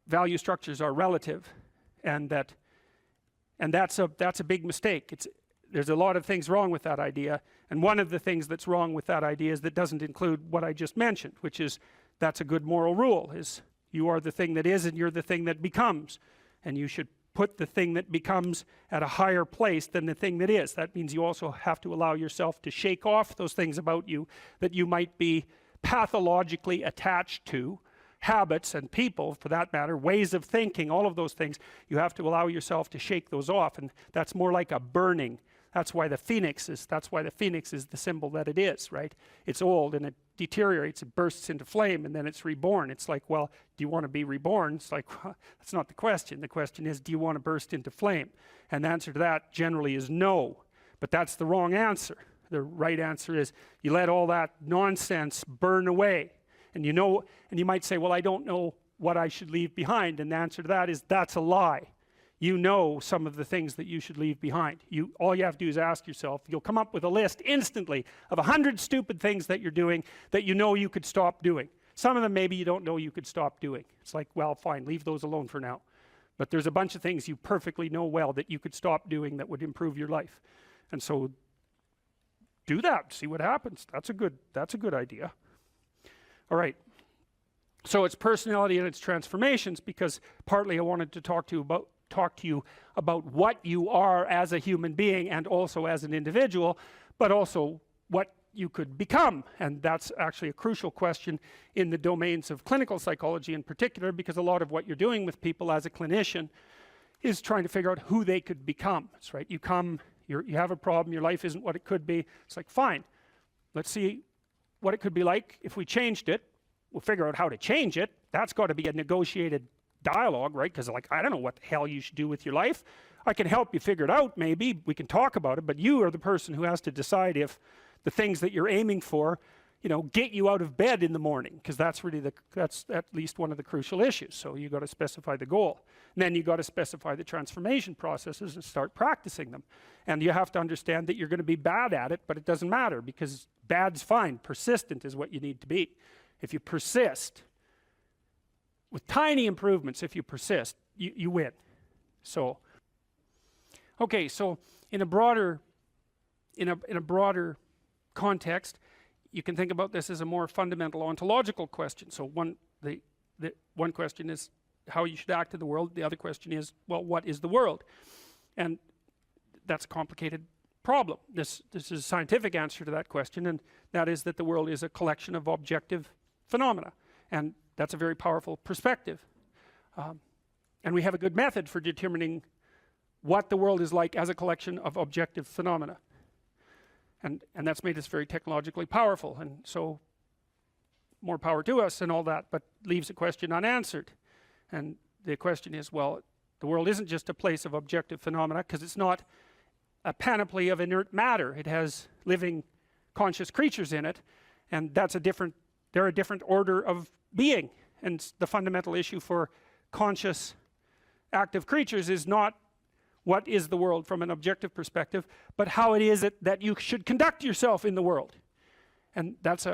value structures are relative, and that's a big mistake. There's a lot of things wrong with that idea, and one of the things that's wrong with that idea is that doesn't include what I just mentioned, which is, that's a good moral rule, is you are the thing that is and you're the thing that becomes, and you should put the thing that becomes at a higher place than the thing that is. That means you also have to allow yourself to shake off those things about you that you might be pathologically attached to, habits and people, for that matter, ways of thinking, all of those things. You have to allow yourself to shake those off, and that's more like a burning. That's why the phoenix is the symbol that it is, right? It's old and it deteriorates, it bursts into flame, and then it's reborn. It's like, well, do you want to be reborn? It's like, well, that's not the question. The question is, do you want to burst into flame? And the answer to that generally is no, but that's the wrong answer. The right answer is, you let all that nonsense burn away. And you know, and you might say, well, I don't know what I should leave behind. And the answer to that is, that's a lie. you know some of the things that you should leave behind. All you have to do is ask yourself. You'll come up with a list instantly of 100 stupid things that you're doing that you know you could stop doing. Some of them maybe you don't know you could stop doing. It's like, well, fine, leave those alone for now. But there's a bunch of things you perfectly know well that you could stop doing that would improve your life. And so do that, see what happens. That's a good idea. All right. So it's personality and its transformations, because partly I wanted to talk to you about what you are as a human being and also as an individual, but also what you could become. And that's actually a crucial question in the domains of clinical psychology in particular, because a lot of what you're doing with people as a clinician is trying to figure out who they could become. That's right. You have a problem, your life isn't what it could be. It's like, fine, let's see what it could be like if we changed it. We'll figure out how to change it. That's got to be a negotiated dialogue, right? Because like, I don't know what the hell you should do with your life. I can help you figure it out, maybe. We can talk about it, but you are the person who has to decide if the things that you're aiming for, get you out of bed in the morning, because that's really that's at least one of the crucial issues. So you got to specify the goal. And then you got to specify the transformation processes and start practicing them. And you have to understand that you're going to be bad at it, but it doesn't matter, because bad's fine. Persistent is what you need to be. If you persist, with tiny improvements, if you persist, you win. So, okay, so in a broader context, you can think about this as a more fundamental ontological question. So one question is how you should act in the world. The other question is, well, what is the world? And that's a complicated problem. This is a scientific answer to that question, and that is that the world is a collection of objective phenomena. And that's a very powerful perspective. And we have a good method for determining what the world is like as a collection of objective phenomena. And that's made us very technologically powerful, and so more power to us and all that, but leaves a question unanswered. And the question is, well, the world isn't just a place of objective phenomena, because it's not a panoply of inert matter. It has living conscious creatures in it, and they're a different order of being. And the fundamental issue for conscious active creatures is not what is the world from an objective perspective, but how it is that you should conduct yourself in the world. And there's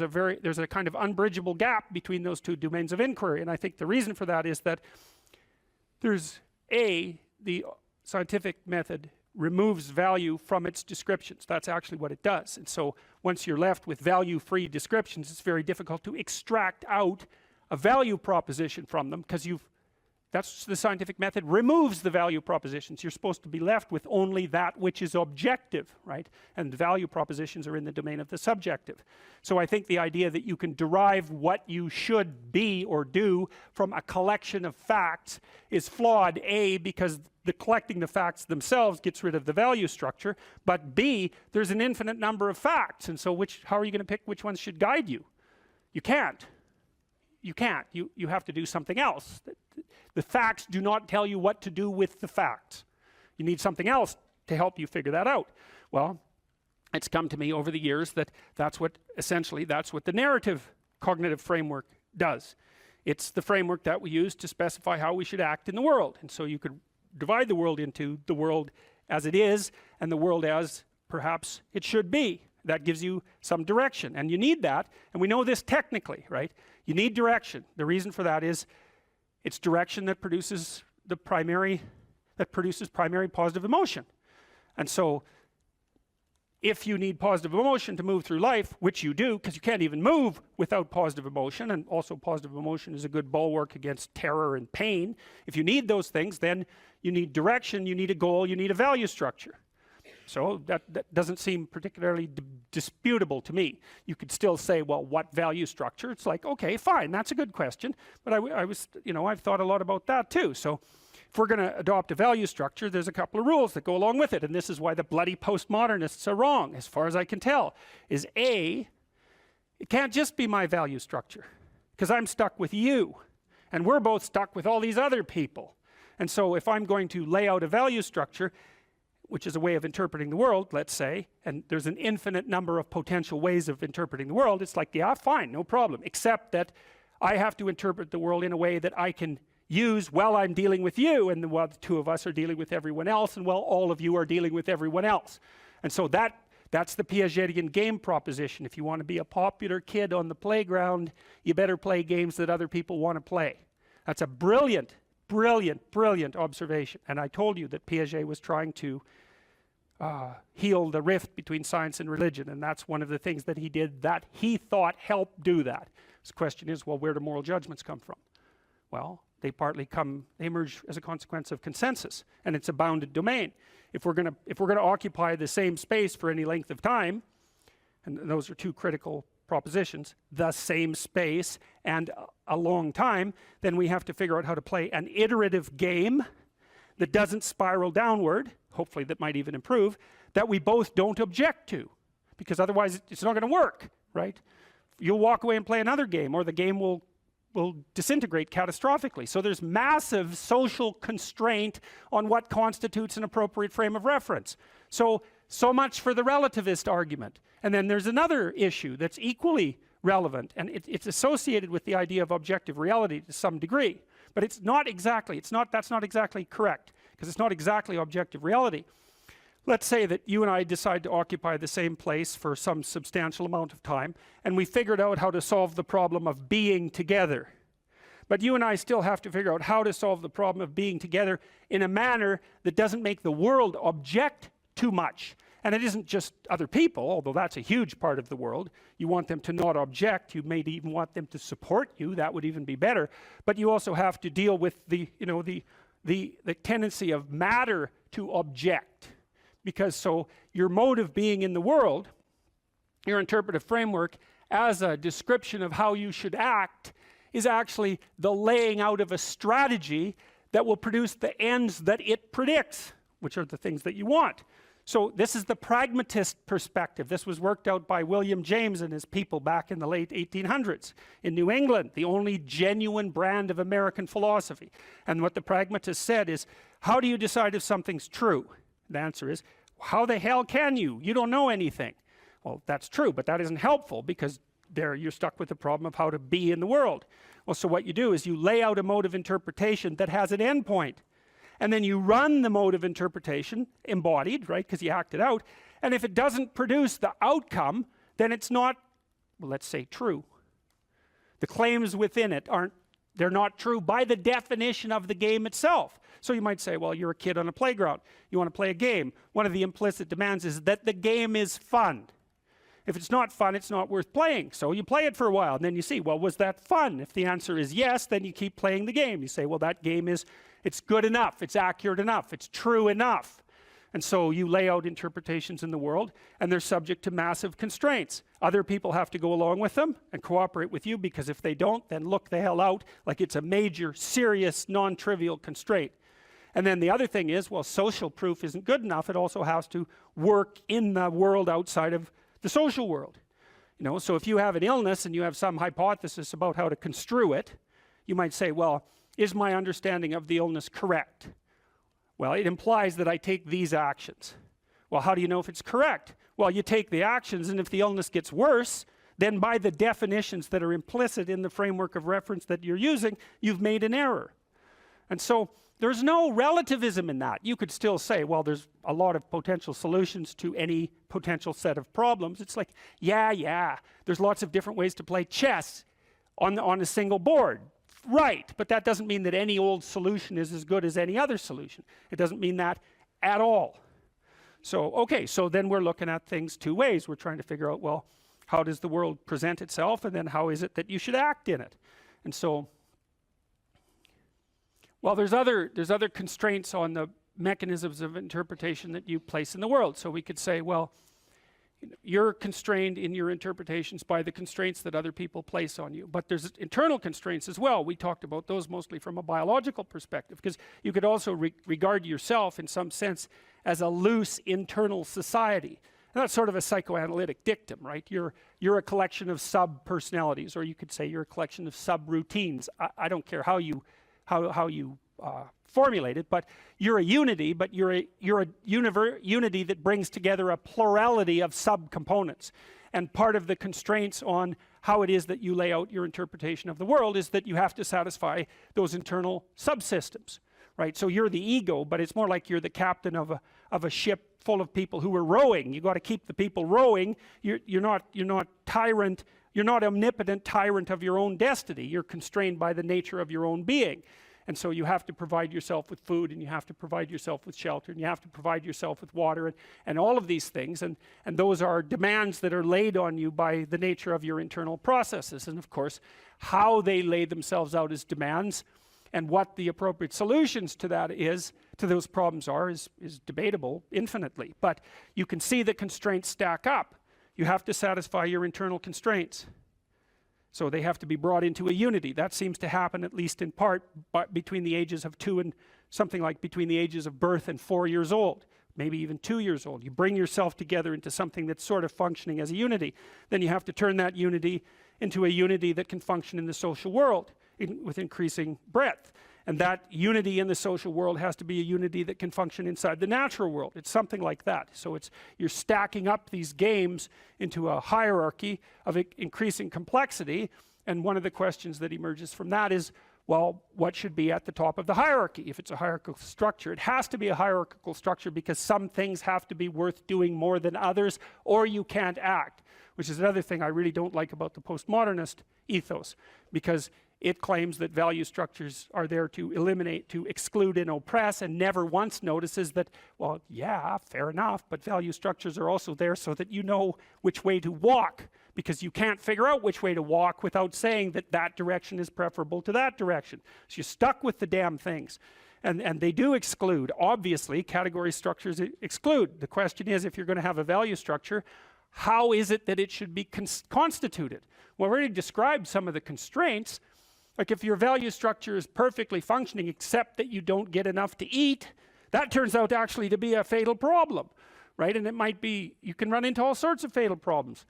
a kind of unbridgeable gap between those two domains of inquiry. And I think the reason for that is that the scientific method removes value from its descriptions. That's actually what it does. And so once you're left with value-free descriptions, it's very difficult to extract out a value proposition from them, because that's the scientific method removes the value propositions. You're supposed to be left with only that which is objective, right? And value propositions are in the domain of the subjective. So I think the idea that you can derive what you should be or do from a collection of facts is flawed, A, because collecting the facts themselves gets rid of the value structure, but B, there's an infinite number of facts, and so how are you going to pick which ones should guide you? You can't. You have to do something else. The facts do not tell you what to do with the facts. You need something else to help you figure that out. Well, it's come to me over the years that that's what the narrative cognitive framework does. It's the framework that we use to specify how we should act in the world. And so you could divide the world into the world as it is and the world as perhaps it should be. That gives you some direction, and you need that, and we know this technically, right? You need direction. The reason for that is it's direction that produces primary positive emotion. And so if you need positive emotion to move through life, which you do, because you can't even move without positive emotion, and also positive emotion is a good bulwark against terror and pain. If you need those things, then you need direction, you need a goal, you need a value structure. So that doesn't seem particularly disputable to me. You could still say, well, what value structure? It's like, okay, fine, that's a good question. But I've thought a lot about that too. So if we're going to adopt a value structure, there's a couple of rules that go along with it. And this is why the bloody postmodernists are wrong, as far as I can tell, is A, it can't just be my value structure, because I'm stuck with you. And we're both stuck with all these other people. And so if I'm going to lay out a value structure, which is a way of interpreting the world, let's say, and there's an infinite number of potential ways of interpreting the world, it's like, yeah, fine, no problem, except that I have to interpret the world in a way that I can use, well, I'm dealing with you, and well, the two of us are dealing with everyone else, and well, all of you are dealing with everyone else. And so that's the Piagetian game proposition. If you want to be a popular kid on the playground, you better play games that other people want to play. That's a brilliant, brilliant, brilliant observation. And I told you that Piaget was trying to heal the rift between science and religion, and that's one of the things that he did that he thought helped do that. The question is, well, where do moral judgments come from? Well, they emerge as a consequence of consensus, and it's a bounded domain. If we're gonna occupy the same space for any length of time, and those are two critical propositions, the same space and a long time, then we have to figure out how to play an iterative game that doesn't spiral downward, hopefully that might even improve, that we both don't object to, because otherwise it's not going to work, right? You'll walk away and play another game, or the game will disintegrate catastrophically. So there's massive social constraint on what constitutes an appropriate frame of reference. So much for the relativist argument. And then there's another issue that's equally relevant, and it's associated with the idea of objective reality to some degree. But that's not exactly correct, because it's not exactly objective reality. Let's say that you and I decide to occupy the same place for some substantial amount of time, and we figured out how to solve the problem of being together. But you and I still have to figure out how to solve the problem of being together in a manner that doesn't make the world object too much. And it isn't just other people, although that's a huge part of the world. You want them to not object. You may even want them to support you. That would even be better. But you also have to deal with the tendency of matter to object. Because so your mode of being in the world, your interpretive framework, as a description of how you should act, is actually the laying out of a strategy that will produce the ends that it predicts, which are the things that you want. So this is the pragmatist perspective. This was worked out by William James and his people back in the late 1800s in New England, the only genuine brand of American philosophy. And what the pragmatist said is, how do you decide if something's true? The answer is, how the hell can you? You don't know anything. Well, that's true, but that isn't helpful, because there you're stuck with the problem of how to be in the world. Well, so what you do is you lay out a mode of interpretation that has an endpoint. And then you run the mode of interpretation, embodied, right, because you act it out. And if it doesn't produce the outcome, then it's not, well, let's say, true. The claims within it they're not true by the definition of the game itself. So you might say, well, you're a kid on a playground. You want to play a game. One of the implicit demands is that the game is fun. If it's not fun, it's not worth playing. So you play it for a while, and then you see, well, was that fun? If the answer is yes, then you keep playing the game. You say, well, that game it's good enough, it's accurate enough, it's true enough. And so you lay out interpretations in the world, and they're subject to massive constraints. Other people have to go along with them and cooperate with you, because if they don't, then look the hell out, like it's a major, serious, non-trivial constraint. And then the other thing is, well, social proof isn't good enough. It also has to work in the world outside of the social world. You know, so if you have an illness and you have some hypothesis about how to construe it, you might say, well, is my understanding of the illness correct? Well, it implies that I take these actions. Well, how do you know if it's correct? Well, you take the actions, and if the illness gets worse, then by the definitions that are implicit in the framework of reference that you're using, you've made an error. And so there's no relativism in that. You could still say, well, there's a lot of potential solutions to any potential set of problems. It's like, yeah, there's lots of different ways to play chess on a single board. Right, but that doesn't mean that any old solution is as good as any other solution. It doesn't mean that at all. So, okay, so then we're looking at things two ways. We're trying to figure out, well, how does the world present itself, and then how is it that you should act in it? And so, well, there's other constraints on the mechanisms of interpretation that you place in the world. So we could say, well, you're constrained in your interpretations by the constraints that other people place on you. But there's internal constraints as well. We talked about those mostly from a biological perspective, because you could also regard yourself in some sense as a loose internal society. And that's sort of a psychoanalytic dictum, right? You're a collection of sub-personalities, or you could say you're a collection of sub-routines. I don't care how you formulate it, but you're a unity, but you're a unity that brings together a plurality of subcomponents. And part of the constraints on how it is that you lay out your interpretation of the world is that you have to satisfy those internal subsystems, right? So you're the ego, but it's more like you're the captain of a ship full of people who are rowing. You got to keep the people rowing. You're not tyrant. You're not omnipotent tyrant of your own destiny. You're constrained by the nature of your own being. And so you have to provide yourself with food, and you have to provide yourself with shelter, and you have to provide yourself with water, and all of these things. And those are demands that are laid on you by the nature of your internal processes. And of course, how they lay themselves out as demands and what the appropriate solutions to that is, to those problems are, is debatable infinitely. But you can see the constraints stack up. You have to satisfy your internal constraints. So they have to be brought into a unity. That seems to happen, at least in part, but between the ages of 2 and something like between the ages of birth and 4 years old, maybe even 2 years old. You bring yourself together into something that's sort of functioning as a unity. Then you have to turn that unity into a unity that can function in the social world with increasing breadth. And that unity in the social world has to be a unity that can function inside the natural world. It's something like that. So you're stacking up these games into a hierarchy of increasing complexity. And one of the questions that emerges from that is, well, what should be at the top of the hierarchy? If it's a hierarchical structure, it has to be a hierarchical structure because some things have to be worth doing more than others, or you can't act, which is another thing I really don't like about the postmodernist ethos, because it claims that value structures are there to eliminate, to exclude and oppress, and never once notices that, well, yeah, fair enough, but value structures are also there so that you know which way to walk, because you can't figure out which way to walk without saying that that direction is preferable to that direction. So you're stuck with the damn things. And they do exclude. Obviously, category structures exclude. The question is, if you're going to have a value structure, how is it that it should be constituted? Well, I already described some of the constraints. Like if your value structure is perfectly functioning except that you don't get enough to eat, that turns out actually to be a fatal problem, right? And it might be, you can run into all sorts of fatal problems.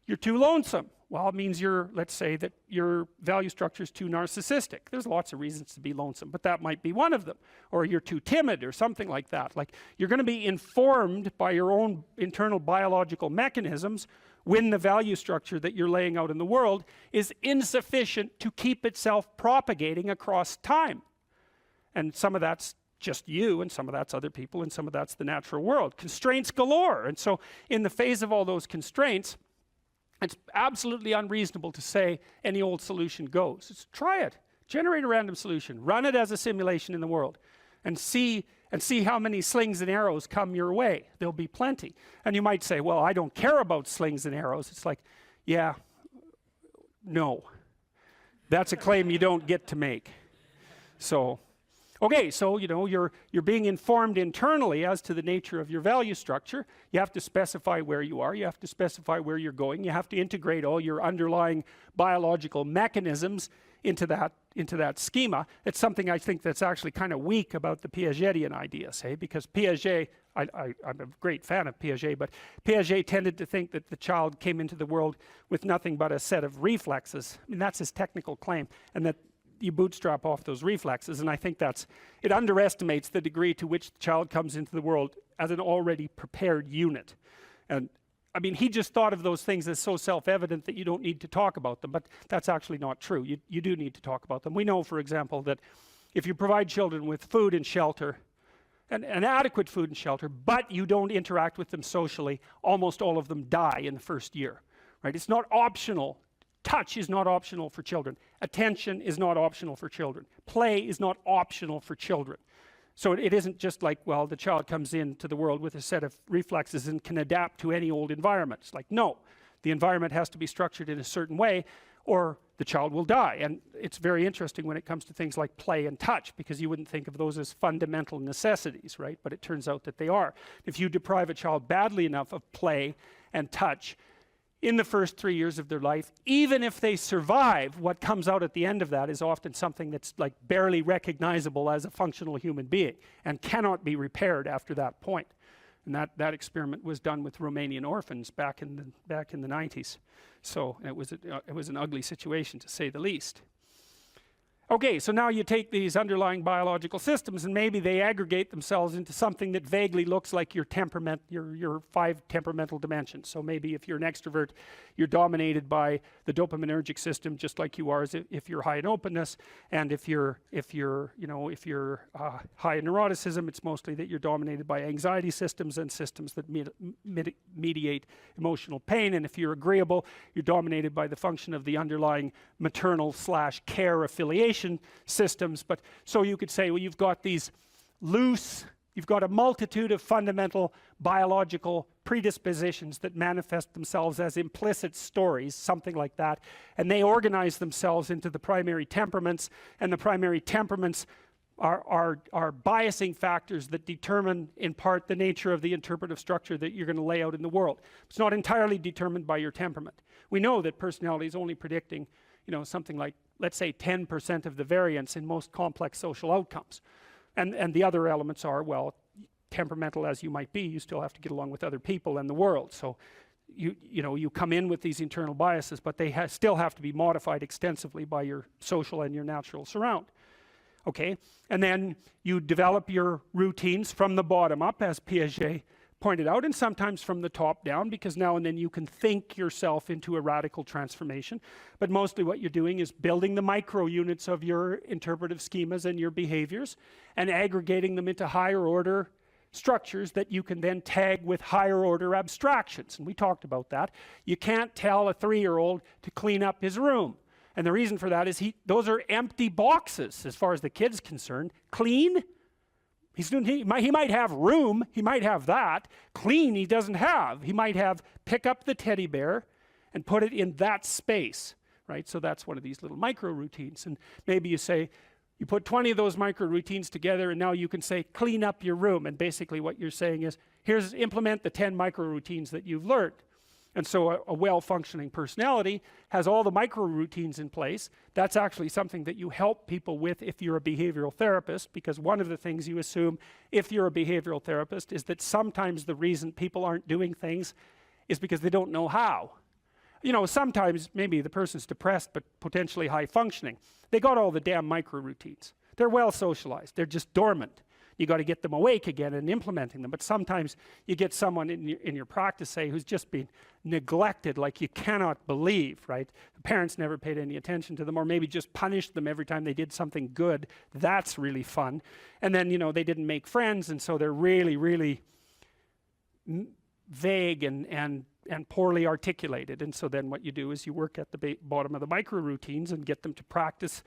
You're too lonesome. Well, it means let's say that your value structure is too narcissistic. There's lots of reasons to be lonesome, but that might be one of them. Or you're too timid or something like that. Like you're going to be informed by your own internal biological mechanisms when the value structure that you're laying out in the world is insufficient to keep itself propagating across time. And some of that's just you, and some of that's other people, and some of that's the natural world. Constraints galore. And so in the face of all those constraints, it's absolutely unreasonable to say any old solution goes. Just try it. Generate a random solution. Run it as a simulation in the world. And see how many slings and arrows come your way. There'll be plenty. And you might say, well, I don't care about slings and arrows. It's like, yeah, no. That's a claim you don't get to make. So, okay, so you're being informed internally as to the nature of your value structure. You have to specify where you are. You have to specify where you're going. You have to integrate all your underlying biological mechanisms into that schema. It's something I think that's actually kind of weak about the Piagetian idea, say, because Piaget, I'm a great fan of Piaget, but Piaget tended to think that the child came into the world with nothing but a set of reflexes. I mean, that's his technical claim, and that you bootstrap off those reflexes, and I think it underestimates the degree to which the child comes into the world as an already prepared unit. And I mean, he just thought of those things as so self-evident that you don't need to talk about them, but that's actually not true. You do need to talk about them. We know, for example, that if you provide children with food and shelter, and adequate food and shelter, but you don't interact with them socially, almost all of them die in the first year, right? It's not optional. Touch is not optional for children. Attention is not optional for children. Play is not optional for children. So it isn't just like, well, the child comes into the world with a set of reflexes and can adapt to any old environment. It's like, no, the environment has to be structured in a certain way or the child will die. And it's very interesting when it comes to things like play and touch, because you wouldn't think of those as fundamental necessities, right? But it turns out that they are. If you deprive a child badly enough of play and touch in the first 3 years of their life, even if they survive, what comes out at the end of that is often something that's like barely recognizable as a functional human being and cannot be repaired after that point. And that experiment was done with Romanian orphans back in the 90s. So it was an ugly situation, to say the least. Okay, so now you take these underlying biological systems and maybe they aggregate themselves into something that vaguely looks like your temperament, your 5 temperamental dimensions. So maybe if you're an extrovert, you're dominated by the dopaminergic system, just like you are as if you're high in openness. And if you're high in neuroticism, it's mostly that you're dominated by anxiety systems and systems that mediate emotional pain. And if you're agreeable, you're dominated by the function of the underlying maternal/care affiliation systems. But so you could say, well, you've got these loose, you've got a multitude of fundamental biological predispositions that manifest themselves as implicit stories, something like that, and they organize themselves into the primary temperaments, and the primary temperaments are biasing factors that determine in part the nature of the interpretive structure that you're going to lay out in the world. It's not entirely determined by your temperament. We know that personality is only predicting, something like, let's say, 10% of the variance in most complex social outcomes. And the other elements are, well, temperamental as you might be, you still have to get along with other people and the world. So you come in with these internal biases, but they still have to be modified extensively by your social and your natural surround. Okay, and then you develop your routines from the bottom up, as Piaget pointed out, and sometimes from the top down, because now and then you can think yourself into a radical transformation. But mostly what you're doing is building the micro units of your interpretive schemas and your behaviors and aggregating them into higher order structures that you can then tag with higher order abstractions. And we talked about that. You can't tell a 3-year-old to clean up his room. And the reason for that is those are empty boxes as far as the kid's concerned. Clean? He might have room, he might have that. Clean he doesn't have. He might have pick up the teddy bear and put it in that space, right? So that's one of these little micro routines. And maybe you say, you put 20 of those micro routines together and now you can say, clean up your room. And basically what you're saying is, implement the 10 micro routines that you've learned. And so a well-functioning personality has all the micro routines in place. That's actually something that you help people with if you're a behavioral therapist, because one of the things you assume if you're a behavioral therapist is that sometimes the reason people aren't doing things is because they don't know how. Sometimes maybe the person's depressed but potentially high functioning. They got all the damn micro routines. They're well socialized. They're just dormant. You got to get them awake again and implementing them. But sometimes you get someone in your practice, say, who's just been neglected like you cannot believe, right? The parents never paid any attention to them, or maybe just punished them every time they did something good. That's really fun. And then, they didn't make friends, and so they're really, really vague and poorly articulated. And so then what you do is you work at the bottom of the micro routines and get them to practice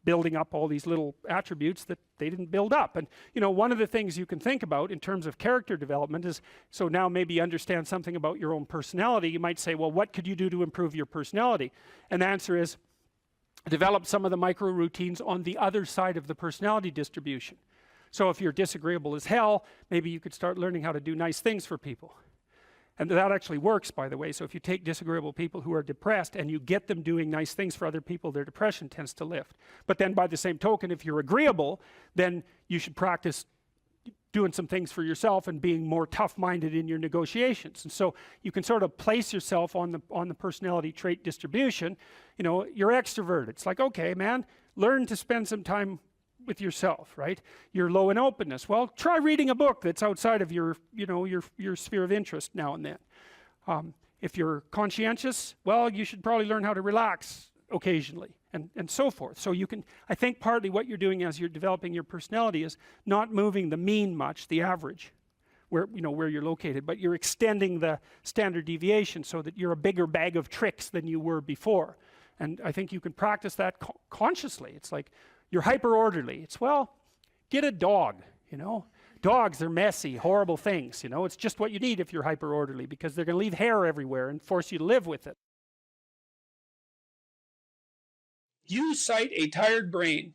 building up all these little attributes that they didn't build up. And one of the things you can think about in terms of character development is, so now maybe you understand something about your own personality. You might say, well, what could you do to improve your personality? And the answer is, develop some of the micro routines on the other side of the personality distribution. So if you're disagreeable as hell, maybe you could start learning how to do nice things for people. And that actually works, by the way. So if you take disagreeable people who are depressed and you get them doing nice things for other people, their depression tends to lift. But then by the same token, if you're agreeable, then you should practice doing some things for yourself and being more tough-minded in your negotiations. And so you can sort of place yourself on the personality trait distribution. You're extroverted. It's like, okay, man, learn to spend some time with yourself, right? You're low in openness. Well, try reading a book that's outside of your sphere of interest now and then. If you're conscientious, well, you should probably learn how to relax occasionally, and so forth. So you can, I think partly what you're doing as you're developing your personality is not moving the mean much, the average, where you're located, but you're extending the standard deviation so that you're a bigger bag of tricks than you were before. And I think you can practice that consciously. It's like, you're hyper orderly. It's, well, get a dog, Dogs are messy, horrible things, It's just what you need if you're hyper orderly, because they're going to leave hair everywhere and force you to live with it. You cite a tired brain,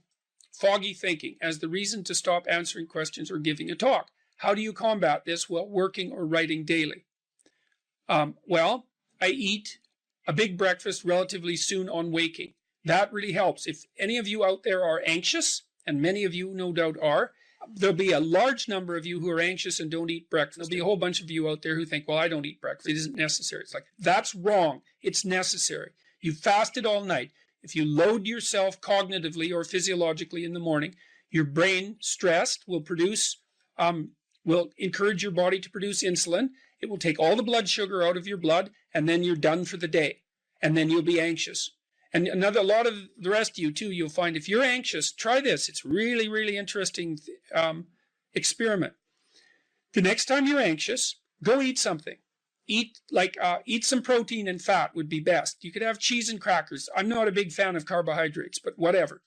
foggy thinking, as the reason to stop answering questions or giving a talk. How do you combat this while working or writing daily? Well, I eat a big breakfast relatively soon on waking. That really helps. If any of you out there are anxious, and many of you no doubt are, there'll be a large number of you who are anxious and don't eat breakfast. There'll be a whole bunch of you out there who think, well, I don't eat breakfast. It isn't necessary. It's like, that's wrong. It's necessary. You fasted all night. If you load yourself cognitively or physiologically in the morning, your brain, stressed, will encourage your body to produce insulin. It will take all the blood sugar out of your blood, and then you're done for the day. And then you'll be anxious. And a lot of the rest of you too, you'll find if you're anxious, try this. It's really, really interesting experiment. The next time you're anxious, go eat something. Eat some protein and fat would be best. You could have cheese and crackers. I'm not a big fan of carbohydrates, but whatever.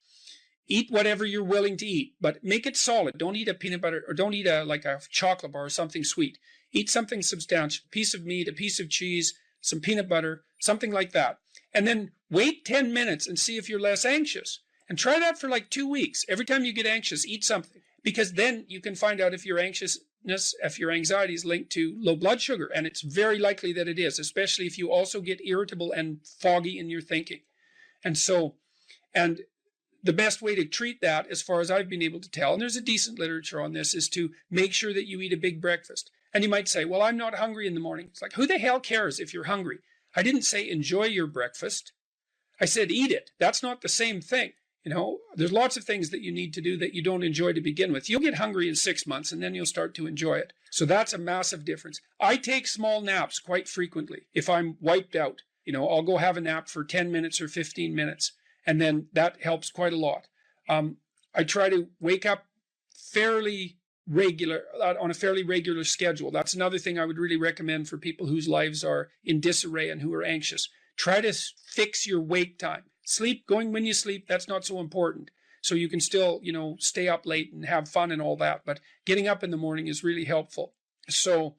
Eat whatever you're willing to eat, but make it solid. Don't eat a peanut butter, or don't eat a chocolate bar or something sweet. Eat something substantial, a piece of meat, a piece of cheese, some peanut butter, something like that. And then wait 10 minutes and see if you're less anxious. And try that for like 2 weeks. Every time you get anxious, eat something. Because then you can find out if your anxiety is linked to low blood sugar. And it's very likely that it is, especially if you also get irritable and foggy in your thinking. And the best way to treat that, as far as I've been able to tell, and there's a decent literature on this, is to make sure that you eat a big breakfast. And you might say, well, I'm not hungry in the morning. It's like, who the hell cares if you're hungry? I didn't say enjoy your breakfast. I said eat it. That's not the same thing. There's lots of things that you need to do that you don't enjoy to begin with. You'll get hungry in 6 months, and then you'll start to enjoy it. So that's a massive difference. I take small naps quite frequently. If I'm wiped out, I'll go have a nap for 10 minutes or 15 minutes. And then that helps quite a lot. I try to wake up on a fairly regular schedule. That's another thing I would really recommend for people whose lives are in disarray and who are anxious. Try to fix your wake time. Going when you sleep, that's not so important. So you can still, stay up late and have fun and all that. But getting up in the morning is really helpful. So,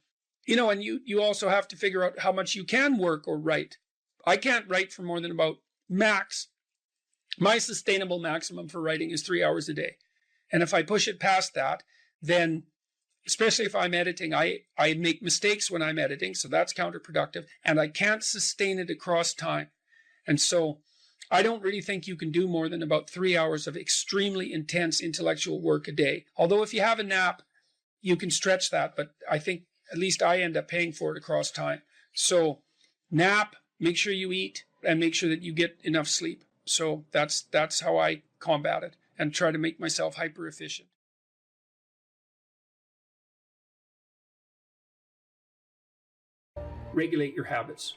and you also have to figure out how much you can work or write. I can't write for more than about my sustainable maximum for writing is 3 hours a day. And if I push it past that, then, especially if I'm editing, I make mistakes when I'm editing, so that's counterproductive, and I can't sustain it across time. And so I don't really think you can do more than about 3 hours of extremely intense intellectual work a day. Although if you have a nap, you can stretch that, but I think at least I end up paying for it across time. So nap, make sure you eat, and make sure that you get enough sleep. So that's how I combat it and try to make myself hyper efficient. Regulate your habits.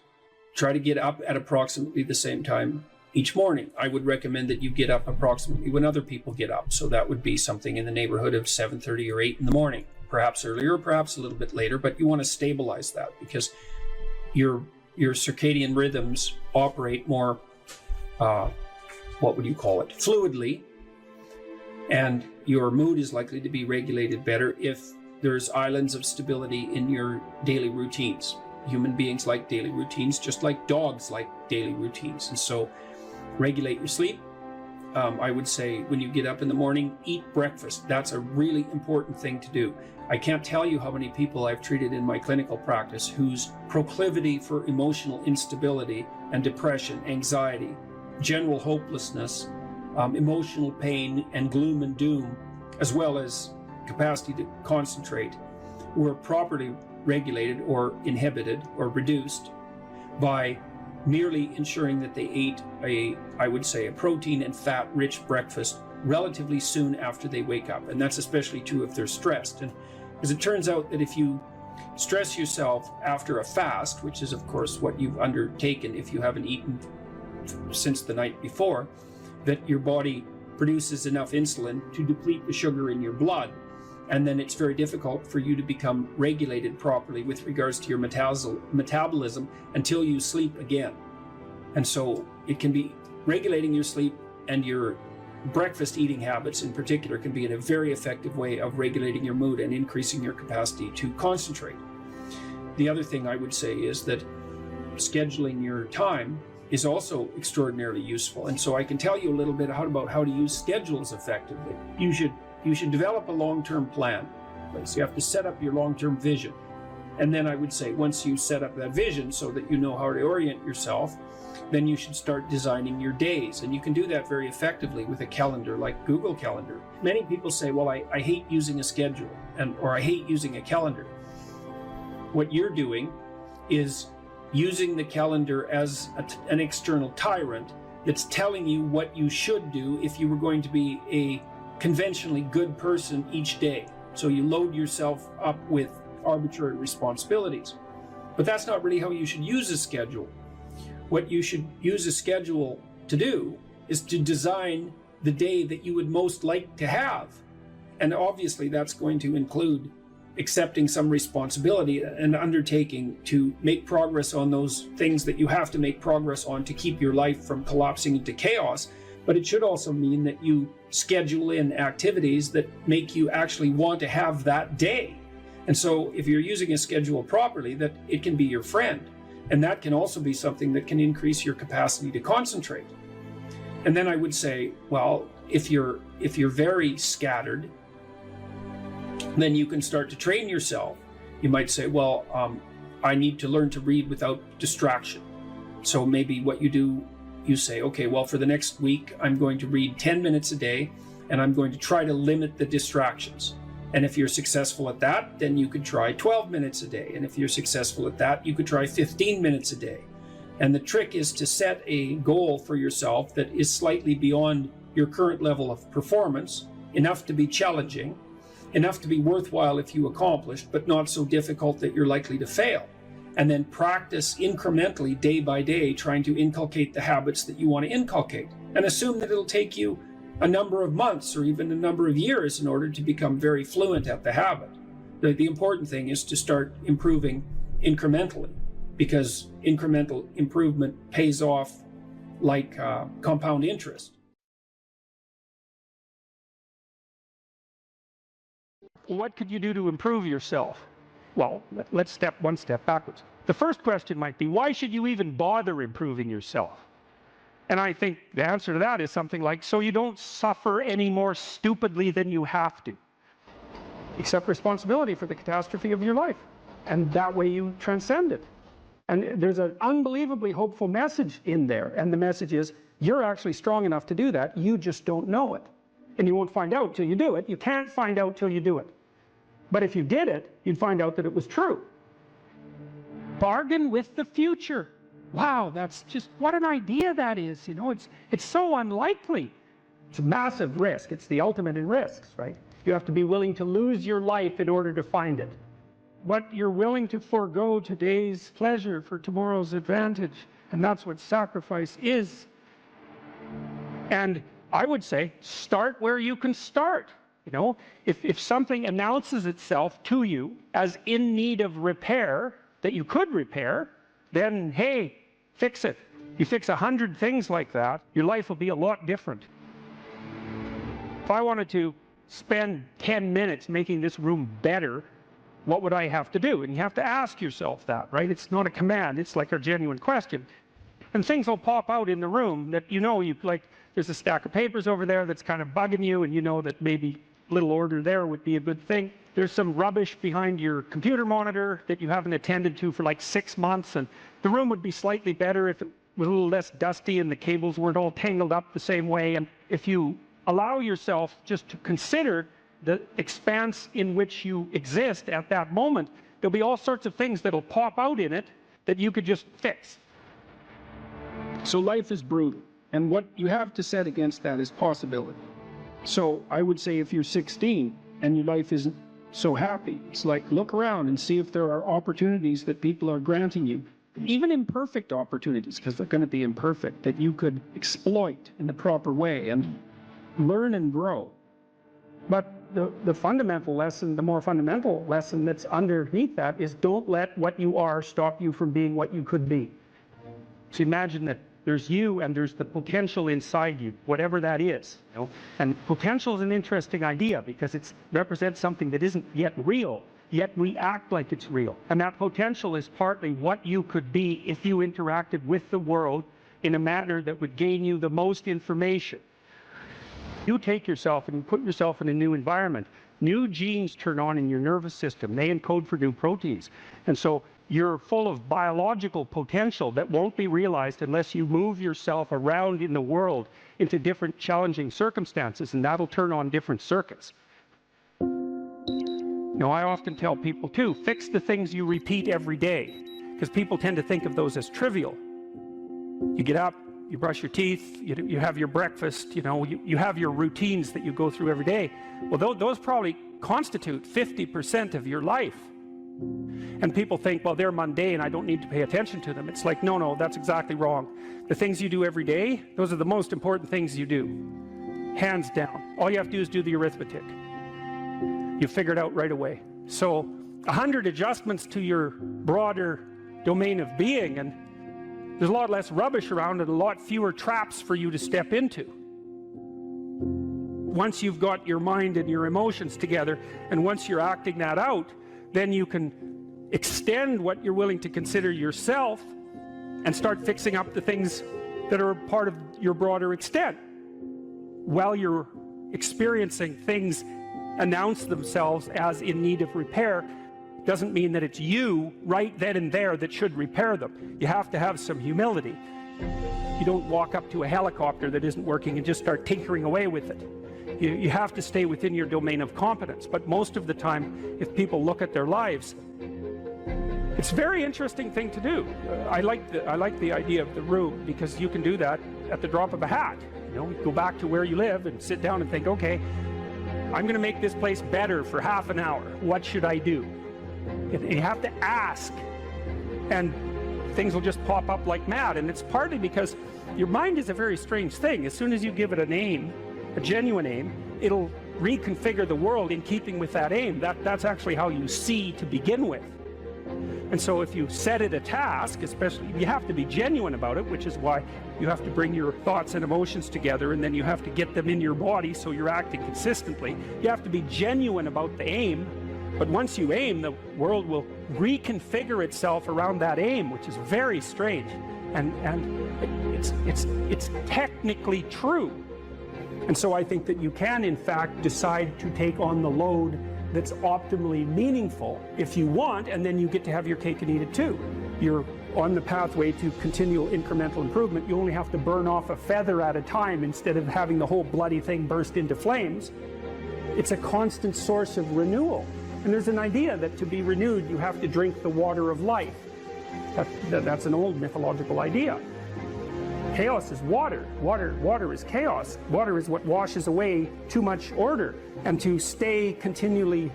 Try to get up at approximately the same time each morning. I would recommend that you get up approximately when other people get up. So that would be something in the neighborhood of 7:30 or 8 in the morning, perhaps earlier, perhaps a little bit later, but you want to stabilize that because your circadian rhythms operate more fluidly, and your mood is likely to be regulated better if there's islands of stability in your daily routines. Human beings like daily routines, just like dogs like daily routines. And so regulate your sleep. I would say when you get up in the morning, eat breakfast. That's a really important thing to do. I can't tell you how many people I've treated in my clinical practice whose proclivity for emotional instability and depression, anxiety, general hopelessness, emotional pain and gloom and doom, as well as capacity to concentrate, were properly regulated or inhibited or reduced by merely ensuring that they ate a protein and fat rich breakfast relatively soon after they wake up. And that's especially true if they're stressed. And as it turns out that if you stress yourself after a fast, which is of course what you've undertaken if you haven't eaten since the night before, that your body produces enough insulin to deplete the sugar in your blood. And then it's very difficult for you to become regulated properly with regards to your metabolism until you sleep again. And so it can be regulating your sleep, and your breakfast eating habits in particular can be a very effective way of regulating your mood and increasing your capacity to concentrate. The other thing I would say is that scheduling your time is also extraordinarily useful. And so I can tell you a little bit about how to use schedules effectively. You should develop a long-term plan. So you have to set up your long-term vision. And then I would say once you set up that vision so that you know how to orient yourself, then you should start designing your days. And you can do that very effectively with a calendar like Google Calendar. Many people say, well, I hate using a schedule or I hate using a calendar. What you're doing is using the calendar as an external tyrant that's telling you what you should do if you were going to be a conventionally good person each day. So you load yourself up with arbitrary responsibilities. But that's not really how you should use a schedule. What you should use a schedule to do is to design the day that you would most like to have. And obviously that's going to include accepting some responsibility and undertaking to make progress on those things that you have to make progress on to keep your life from collapsing into chaos. But it should also mean that you schedule in activities that make you actually want to have that day. And so if you're using a schedule properly, that it can be your friend. And that can also be something that can increase your capacity to concentrate. And then I would say, well, if you're very scattered, then you can start to train yourself. You might say, well, I need to learn to read without distraction. So maybe what you do, you say, okay, well, for the next week, I'm going to read 10 minutes a day, and I'm going to try to limit the distractions. And if you're successful at that, then you could try 12 minutes a day. And if you're successful at that, you could try 15 minutes a day. And the trick is to set a goal for yourself that is slightly beyond your current level of performance, enough to be challenging, enough to be worthwhile if you accomplished, but not so difficult that you're likely to fail. And then practice incrementally, day by day, trying to inculcate the habits that you want to inculcate. And assume that it'll take you a number of months or even a number of years in order to become very fluent at the habit. The important thing is to start improving incrementally, because incremental improvement pays off like compound interest. What could you do to improve yourself? Well, let's step one step backwards. The first question might be, why should you even bother improving yourself? And I think the answer to that is something like, so you don't suffer any more stupidly than you have to. Accept responsibility for the catastrophe of your life. And that way you transcend it. And there's an unbelievably hopeful message in there. And the message is, you're actually strong enough to do that. You just don't know it. And you won't find out till you do it. You can't find out till you do it. But if you did it, you'd find out that it was true. Bargain with the future. Wow, that's just, what an idea that is. You know, it's so unlikely. It's a massive risk. It's the ultimate in risks, right? You have to be willing to lose your life in order to find it. What you're willing to forego today's pleasure for tomorrow's advantage. And that's what sacrifice is. And I would say, start where you can start. You know, if something announces itself to you as in need of repair, that you could repair, then, hey, fix it. You fix 100 things like that, your life will be a lot different. If I wanted to spend 10 minutes making this room better, what would I have to do? And you have to ask yourself that, right? It's not a command, it's like a genuine question. And things will pop out in the room that you know, like, there's a stack of papers over there that's kind of bugging you, and you know that maybe a little order there would be a good thing. There's some rubbish behind your computer monitor that you haven't attended to for like 6 months, and the room would be slightly better if it was a little less dusty and the cables weren't all tangled up the same way. And if you allow yourself just to consider the expanse in which you exist at that moment, there'll be all sorts of things that'll pop out in it that you could just fix. So life is brutal, and what you have to set against that is possibility. So I would say if you're 16 and your life isn't so happy, it's like, look around and see if there are opportunities that people are granting you, even imperfect opportunities, because they're going to be imperfect, that you could exploit in the proper way and learn and grow. But the fundamental lesson, the more fundamental lesson that's underneath that is, don't let what you are stop you from being what you could be. So imagine that there's you and there's the potential inside you, whatever that is. You know? And potential is an interesting idea because it represents something that isn't yet real, yet we act like it's real. And that potential is partly what you could be if you interacted with the world in a manner that would gain you the most information. You take yourself and put yourself in a new environment. New genes turn on in your nervous system. They encode for new proteins. And so you're full of biological potential that won't be realized unless you move yourself around in the world into different challenging circumstances, and that'll turn on different circuits. You know, I often tell people too, fix the things you repeat every day, because people tend to think of those as trivial. You get up, you brush your teeth, you have your breakfast, you have your routines that you go through every day. Well, those probably constitute 50% of your life. And people think, well, they're mundane, I don't need to pay attention to them. It's like, no, that's exactly wrong. The things you do every day, those are the most important things you do. Hands down. All you have to do is do the arithmetic. You figure it out right away. So 100 adjustments to your broader domain of being, and there's a lot less rubbish around and a lot fewer traps for you to step into. Once you've got your mind and your emotions together, and once you're acting that out, then you can extend what you're willing to consider yourself and start fixing up the things that are part of your broader extent. While you're experiencing things announce themselves as in need of repair, doesn't mean that it's you right then and there that should repair them. You have to have some humility. You don't walk up to a helicopter that isn't working and just start tinkering away with it. You have to stay within your domain of competence. But most of the time, if people look at their lives, it's a very interesting thing to do. I like the idea of the room, because you can do that at the drop of a hat. You go back to where you live and sit down and think, okay, I'm going to make this place better for half an hour. What should I do? You have to ask, and things will just pop up like mad. And it's partly because your mind is a very strange thing. As soon as you give it a name, a genuine aim, it'll reconfigure the world in keeping with that aim. That's actually how you see to begin with. And so if you set it a task, especially, you have to be genuine about it, which is why you have to bring your thoughts and emotions together, and then you have to get them in your body so you're acting consistently. You have to be genuine about the aim, but once you aim, the world will reconfigure itself around that aim, which is very strange. And it's technically true. And so I think that you can, in fact, decide to take on the load that's optimally meaningful if you want, and then you get to have your cake and eat it too. You're on the pathway to continual incremental improvement. You only have to burn off a feather at a time instead of having the whole bloody thing burst into flames. It's a constant source of renewal. And there's an idea that to be renewed, you have to drink the water of life. That's an old mythological idea. Chaos is water. Water is chaos. Water is what washes away too much order. And to stay continually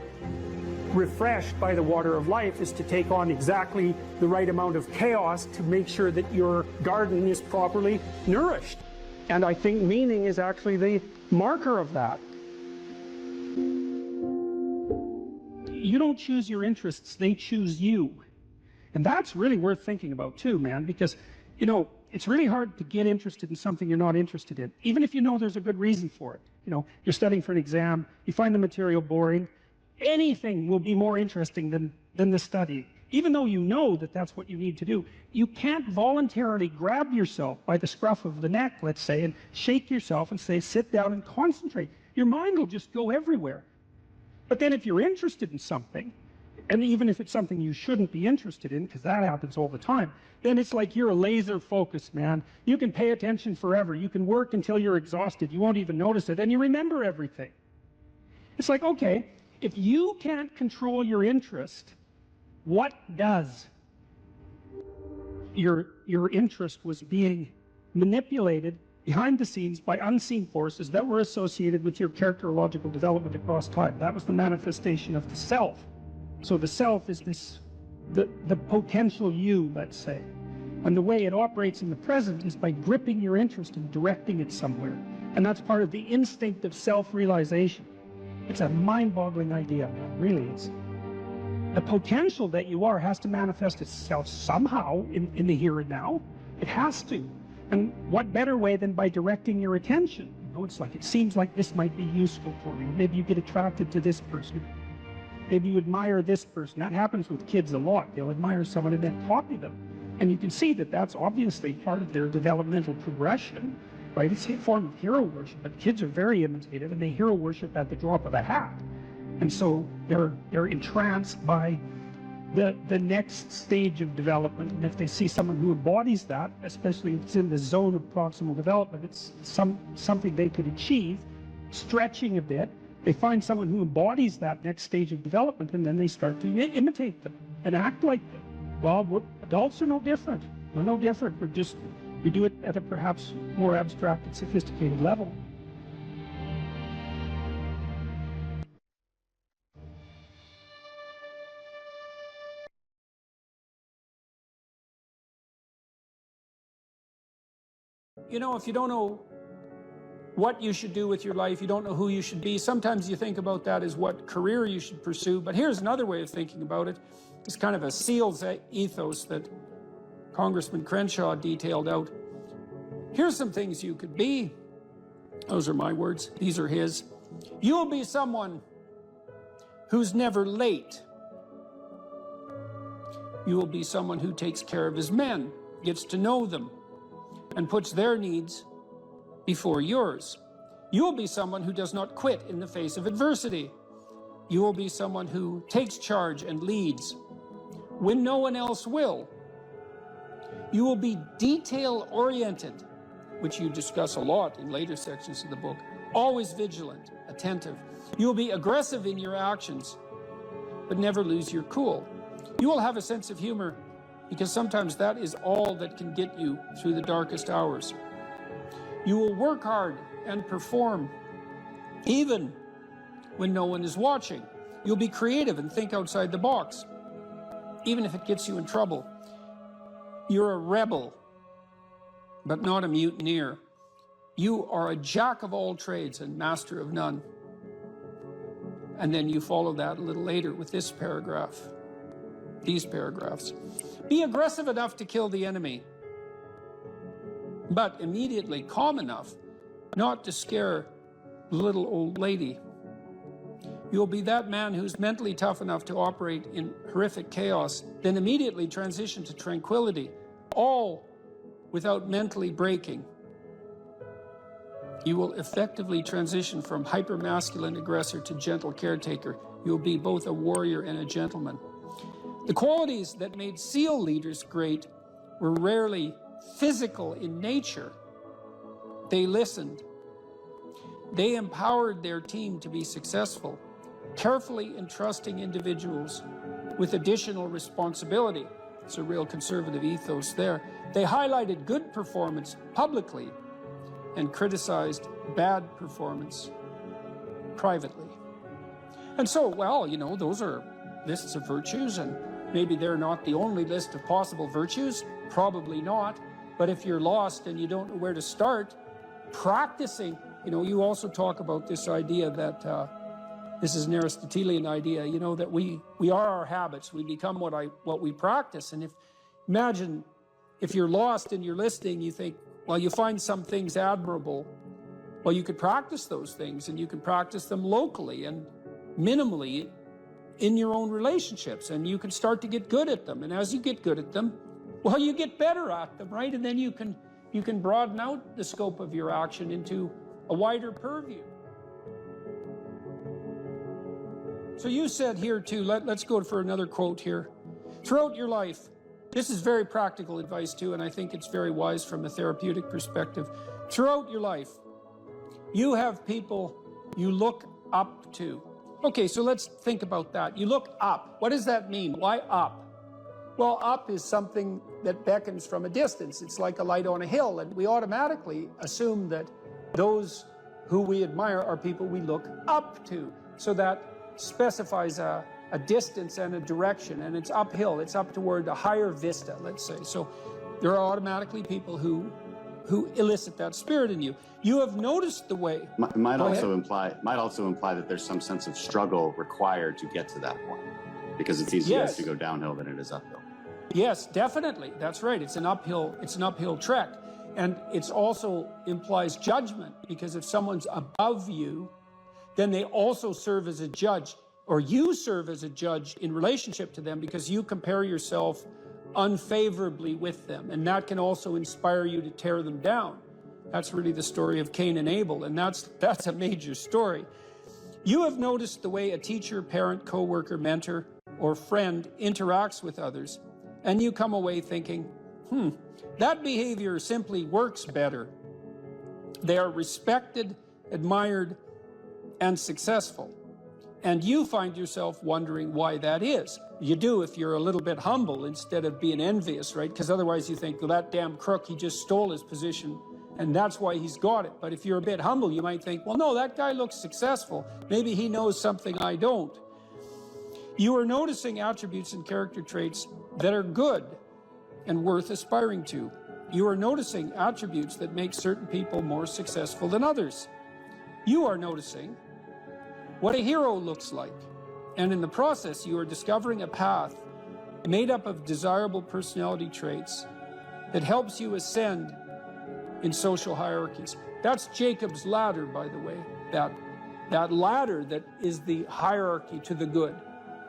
refreshed by the water of life is to take on exactly the right amount of chaos to make sure that your garden is properly nourished. And I think meaning is actually the marker of that. You don't choose your interests, they choose you. And that's really worth thinking about too, man, because, it's really hard to get interested in something you're not interested in, even if you know there's a good reason for it. You're studying for an exam, you find the material boring, anything will be more interesting than the study. Even though you know that that's what you need to do, you can't voluntarily grab yourself by the scruff of the neck, let's say, and shake yourself and say, sit down and concentrate. Your mind will just go everywhere. But then if you're interested in something, and even if it's something you shouldn't be interested in, because that happens all the time, then it's like you're a laser focused, man. You can pay attention forever. You can work until you're exhausted. You won't even notice it, and you remember everything. It's like, okay, if you can't control your interest, what does? Your interest was being manipulated behind the scenes by unseen forces that were associated with your characterological development across time. That was the manifestation of the self. So the self is the potential you, let's say. And the way it operates in the present is by gripping your interest and directing it somewhere. And that's part of the instinct of self-realization. It's a mind-boggling idea, it really is. The potential that you are has to manifest itself somehow in the here and now. It has to. And what better way than by directing your attention? It's like, it seems like this might be useful for you. Maybe you get attracted to this person. Maybe you admire this person. That happens with kids a lot. They'll admire someone and then copy them. And you can see that that's obviously part of their developmental progression, right? It's a form of hero worship, but kids are very imitative and they hero worship at the drop of a hat. And so they're entranced by the next stage of development. And if they see someone who embodies that, especially if it's in the zone of proximal development, it's something they could achieve, stretching a bit. They find someone who embodies that next stage of development, and then they start to imitate them and act like them. Well, adults are no different. We're no different. We're just We do it at a perhaps more abstract and sophisticated level. You know, if you don't know what you should do with your life, you don't know who you should be, sometimes you think about that as what career you should pursue. But here's another way of thinking about it. It's kind of a SEAL's ethos that Congressman Crenshaw detailed out. Here's some things you could be. Those are my words. These are his. You'll be someone who's never late. You will be someone who takes care of his men, gets to know them, and puts their needs before yours. You will be someone who does not quit in the face of adversity. You will be someone who takes charge and leads when no one else will. You will be detail-oriented, which you discuss a lot in later sections of the book, always vigilant, attentive. You will be aggressive in your actions, but never lose your cool. You will have a sense of humor, because sometimes that is all that can get you through the darkest hours. You will work hard and perform, even when no one is watching. You'll be creative and think outside the box, even if it gets you in trouble. You're a rebel, but not a mutineer. You are a jack of all trades and master of none. And then you follow that a little later with this paragraph, these paragraphs. Be aggressive enough to kill the enemy, but immediately calm enough not to scare the little old lady. You'll be that man who's mentally tough enough to operate in horrific chaos, then immediately transition to tranquility, all without mentally breaking. You will effectively transition from hyper-masculine aggressor to gentle caretaker. You'll be both a warrior and a gentleman. The qualities that made SEAL leaders great were rarely physical in nature. They listened. They empowered their team to be successful, carefully entrusting individuals with additional responsibility. It's a real conservative ethos there. They highlighted good performance publicly and criticized bad performance privately. And so, well, you know, those are lists of virtues, and maybe they're not the only list of possible virtues, probably not. But if you're lost and you don't know where to start, practicing, you know, you also talk about this idea that this is an Aristotelian idea, you know, that we are our habits. We become what we practice. And imagine if you're lost and you're listening, you think, well, you find some things admirable. Well, you could practice those things, and you can practice them locally and minimally in your own relationships, and you can start to get good at them. And as you get good at them, well, you get better at them, right? And then you can broaden out the scope of your action into a wider purview. So you said here too, let's go for another quote here. Throughout your life, this is very practical advice too, and I think it's very wise from a therapeutic perspective. Throughout your life, you have people you look up to. Okay, so let's think about that. You look up. What does that mean? Why up? Well, up is something that beckons from a distance. It's like a light on a hill, and we automatically assume that those who we admire are people we look up to. So that specifies a distance and a direction, and it's uphill. It's up toward a higher vista, let's say. So there are automatically people who elicit that spirit in you. You have noticed the way. Might also imply that there's some sense of struggle required to get to that point, because it's easier to go downhill than it is uphill. Yes, definitely. That's right. It's an uphill trek. And it also implies judgment, because if someone's above you, then they also serve as a judge, or you serve as a judge in relationship to them, because you compare yourself unfavorably with them. And that can also inspire you to tear them down. That's really the story of Cain and Abel, and that's a major story. You have noticed the way a teacher, parent, coworker, mentor, or friend interacts with others, and you come away thinking, that behavior simply works better. They are respected, admired, and successful. And you find yourself wondering why that is. You do if you're a little bit humble instead of being envious, right? Because otherwise you think, well, that damn crook, he just stole his position and that's why he's got it. But if you're a bit humble, you might think, well, no, that guy looks successful. Maybe he knows something I don't. You are noticing attributes and character traits that are good and worth aspiring to. You are noticing attributes that make certain people more successful than others. You are noticing what a hero looks like. And in the process, you are discovering a path made up of desirable personality traits that helps you ascend in social hierarchies. That's Jacob's ladder, by the way. That ladder that is the hierarchy to the good.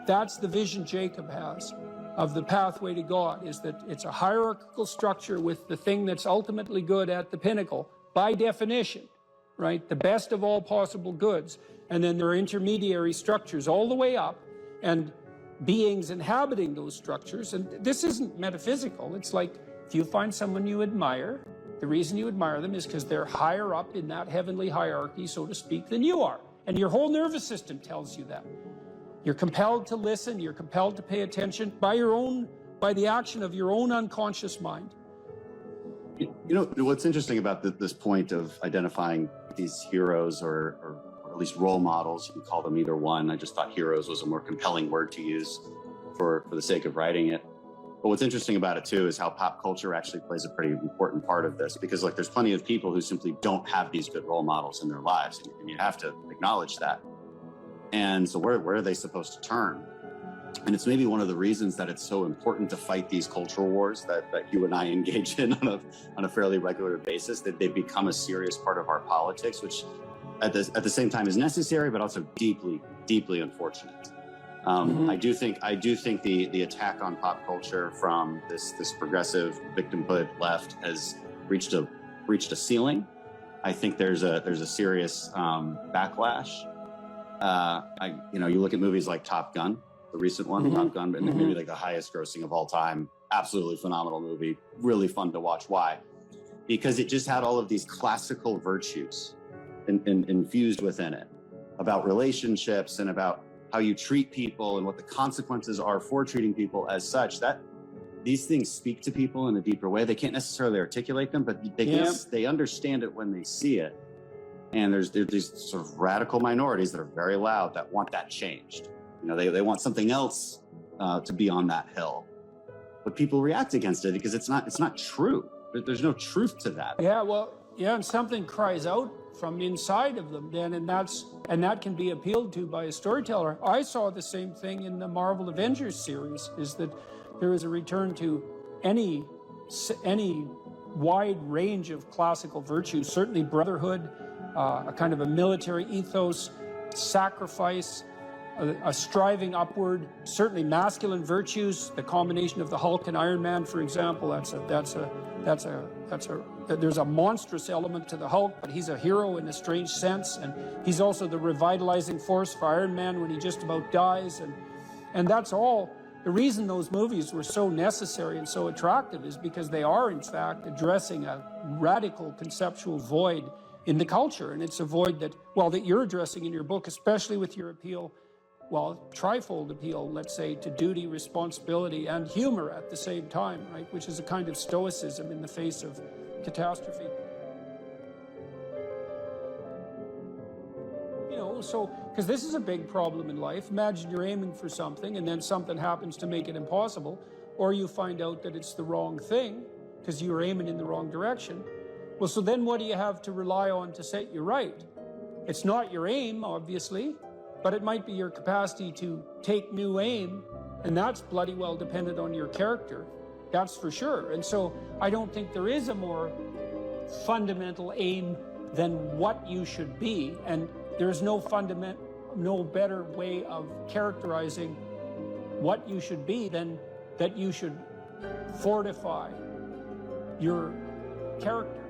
That's the vision Jacob has of the pathway to God, is that it's a hierarchical structure with the thing that's ultimately good at the pinnacle, by definition, right? The best of all possible goods. And then there are intermediary structures all the way up and beings inhabiting those structures. And this isn't metaphysical. It's like if you find someone you admire, the reason you admire them is because they're higher up in that heavenly hierarchy, so to speak, than you are. And your whole nervous system tells you that. You're compelled to listen, you're compelled to pay attention by the action of your own unconscious mind. You know, what's interesting about this point of identifying these heroes or at least role models, you can call them either one. I just thought heroes was a more compelling word to use for the sake of writing it. But what's interesting about it too is how pop culture actually plays a pretty important part of this, because like there's plenty of people who simply don't have these good role models in their lives, and you have to acknowledge that. And so where are they supposed to turn? And it's maybe one of the reasons that it's so important to fight these cultural wars that you and I engage in on a fairly regular basis, that they become a serious part of our politics, which at the same time is necessary, but also deeply, deeply unfortunate. I do think the attack on pop culture from this progressive victimhood left has reached a ceiling. I think there's a serious backlash. You look at movies like Top Gun, the recent one, Top Gun, and maybe like the highest grossing of all time. Absolutely phenomenal movie, really fun to watch. Why? Because it just had all of these classical virtues infused within it, about relationships and about how you treat people and what the consequences are for treating people as such. That these things speak to people in a deeper way. They can't necessarily articulate them, but they understand it when they see it. And there's these sort of radical minorities that are very loud that want that changed. You know, they want something else to be on that hill, but people react against it because it's not true. There's no truth to that. And something cries out from inside of them then, and that can be appealed to by a storyteller. I saw the same thing in the Marvel Avengers series, is that there is a return to any wide range of classical virtues, certainly brotherhood, a kind of a military ethos, sacrifice, a striving upward, certainly masculine virtues, the combination of the Hulk and Iron Man, for example. There's a monstrous element to the Hulk, but he's a hero in a strange sense, and he's also the revitalizing force for Iron Man when he just about dies, and that's all. The reason those movies were so necessary and so attractive is because they are, in fact, addressing a radical conceptual void in the culture, and it's a void that you're addressing in your book, especially with your appeal, trifold appeal, let's say, to duty, responsibility, and humor at the same time, right? Which is a kind of stoicism in the face of catastrophe. Because this is a big problem in life. Imagine you're aiming for something and then something happens to make it impossible, or you find out that it's the wrong thing because you were aiming in the wrong direction. Well, so then what do you have to rely on to set you right? It's not your aim, obviously, but it might be your capacity to take new aim, and that's bloody well dependent on your character. That's for sure. And so I don't think there is a more fundamental aim than what you should be, and there's no better way of characterizing what you should be than that you should fortify your character.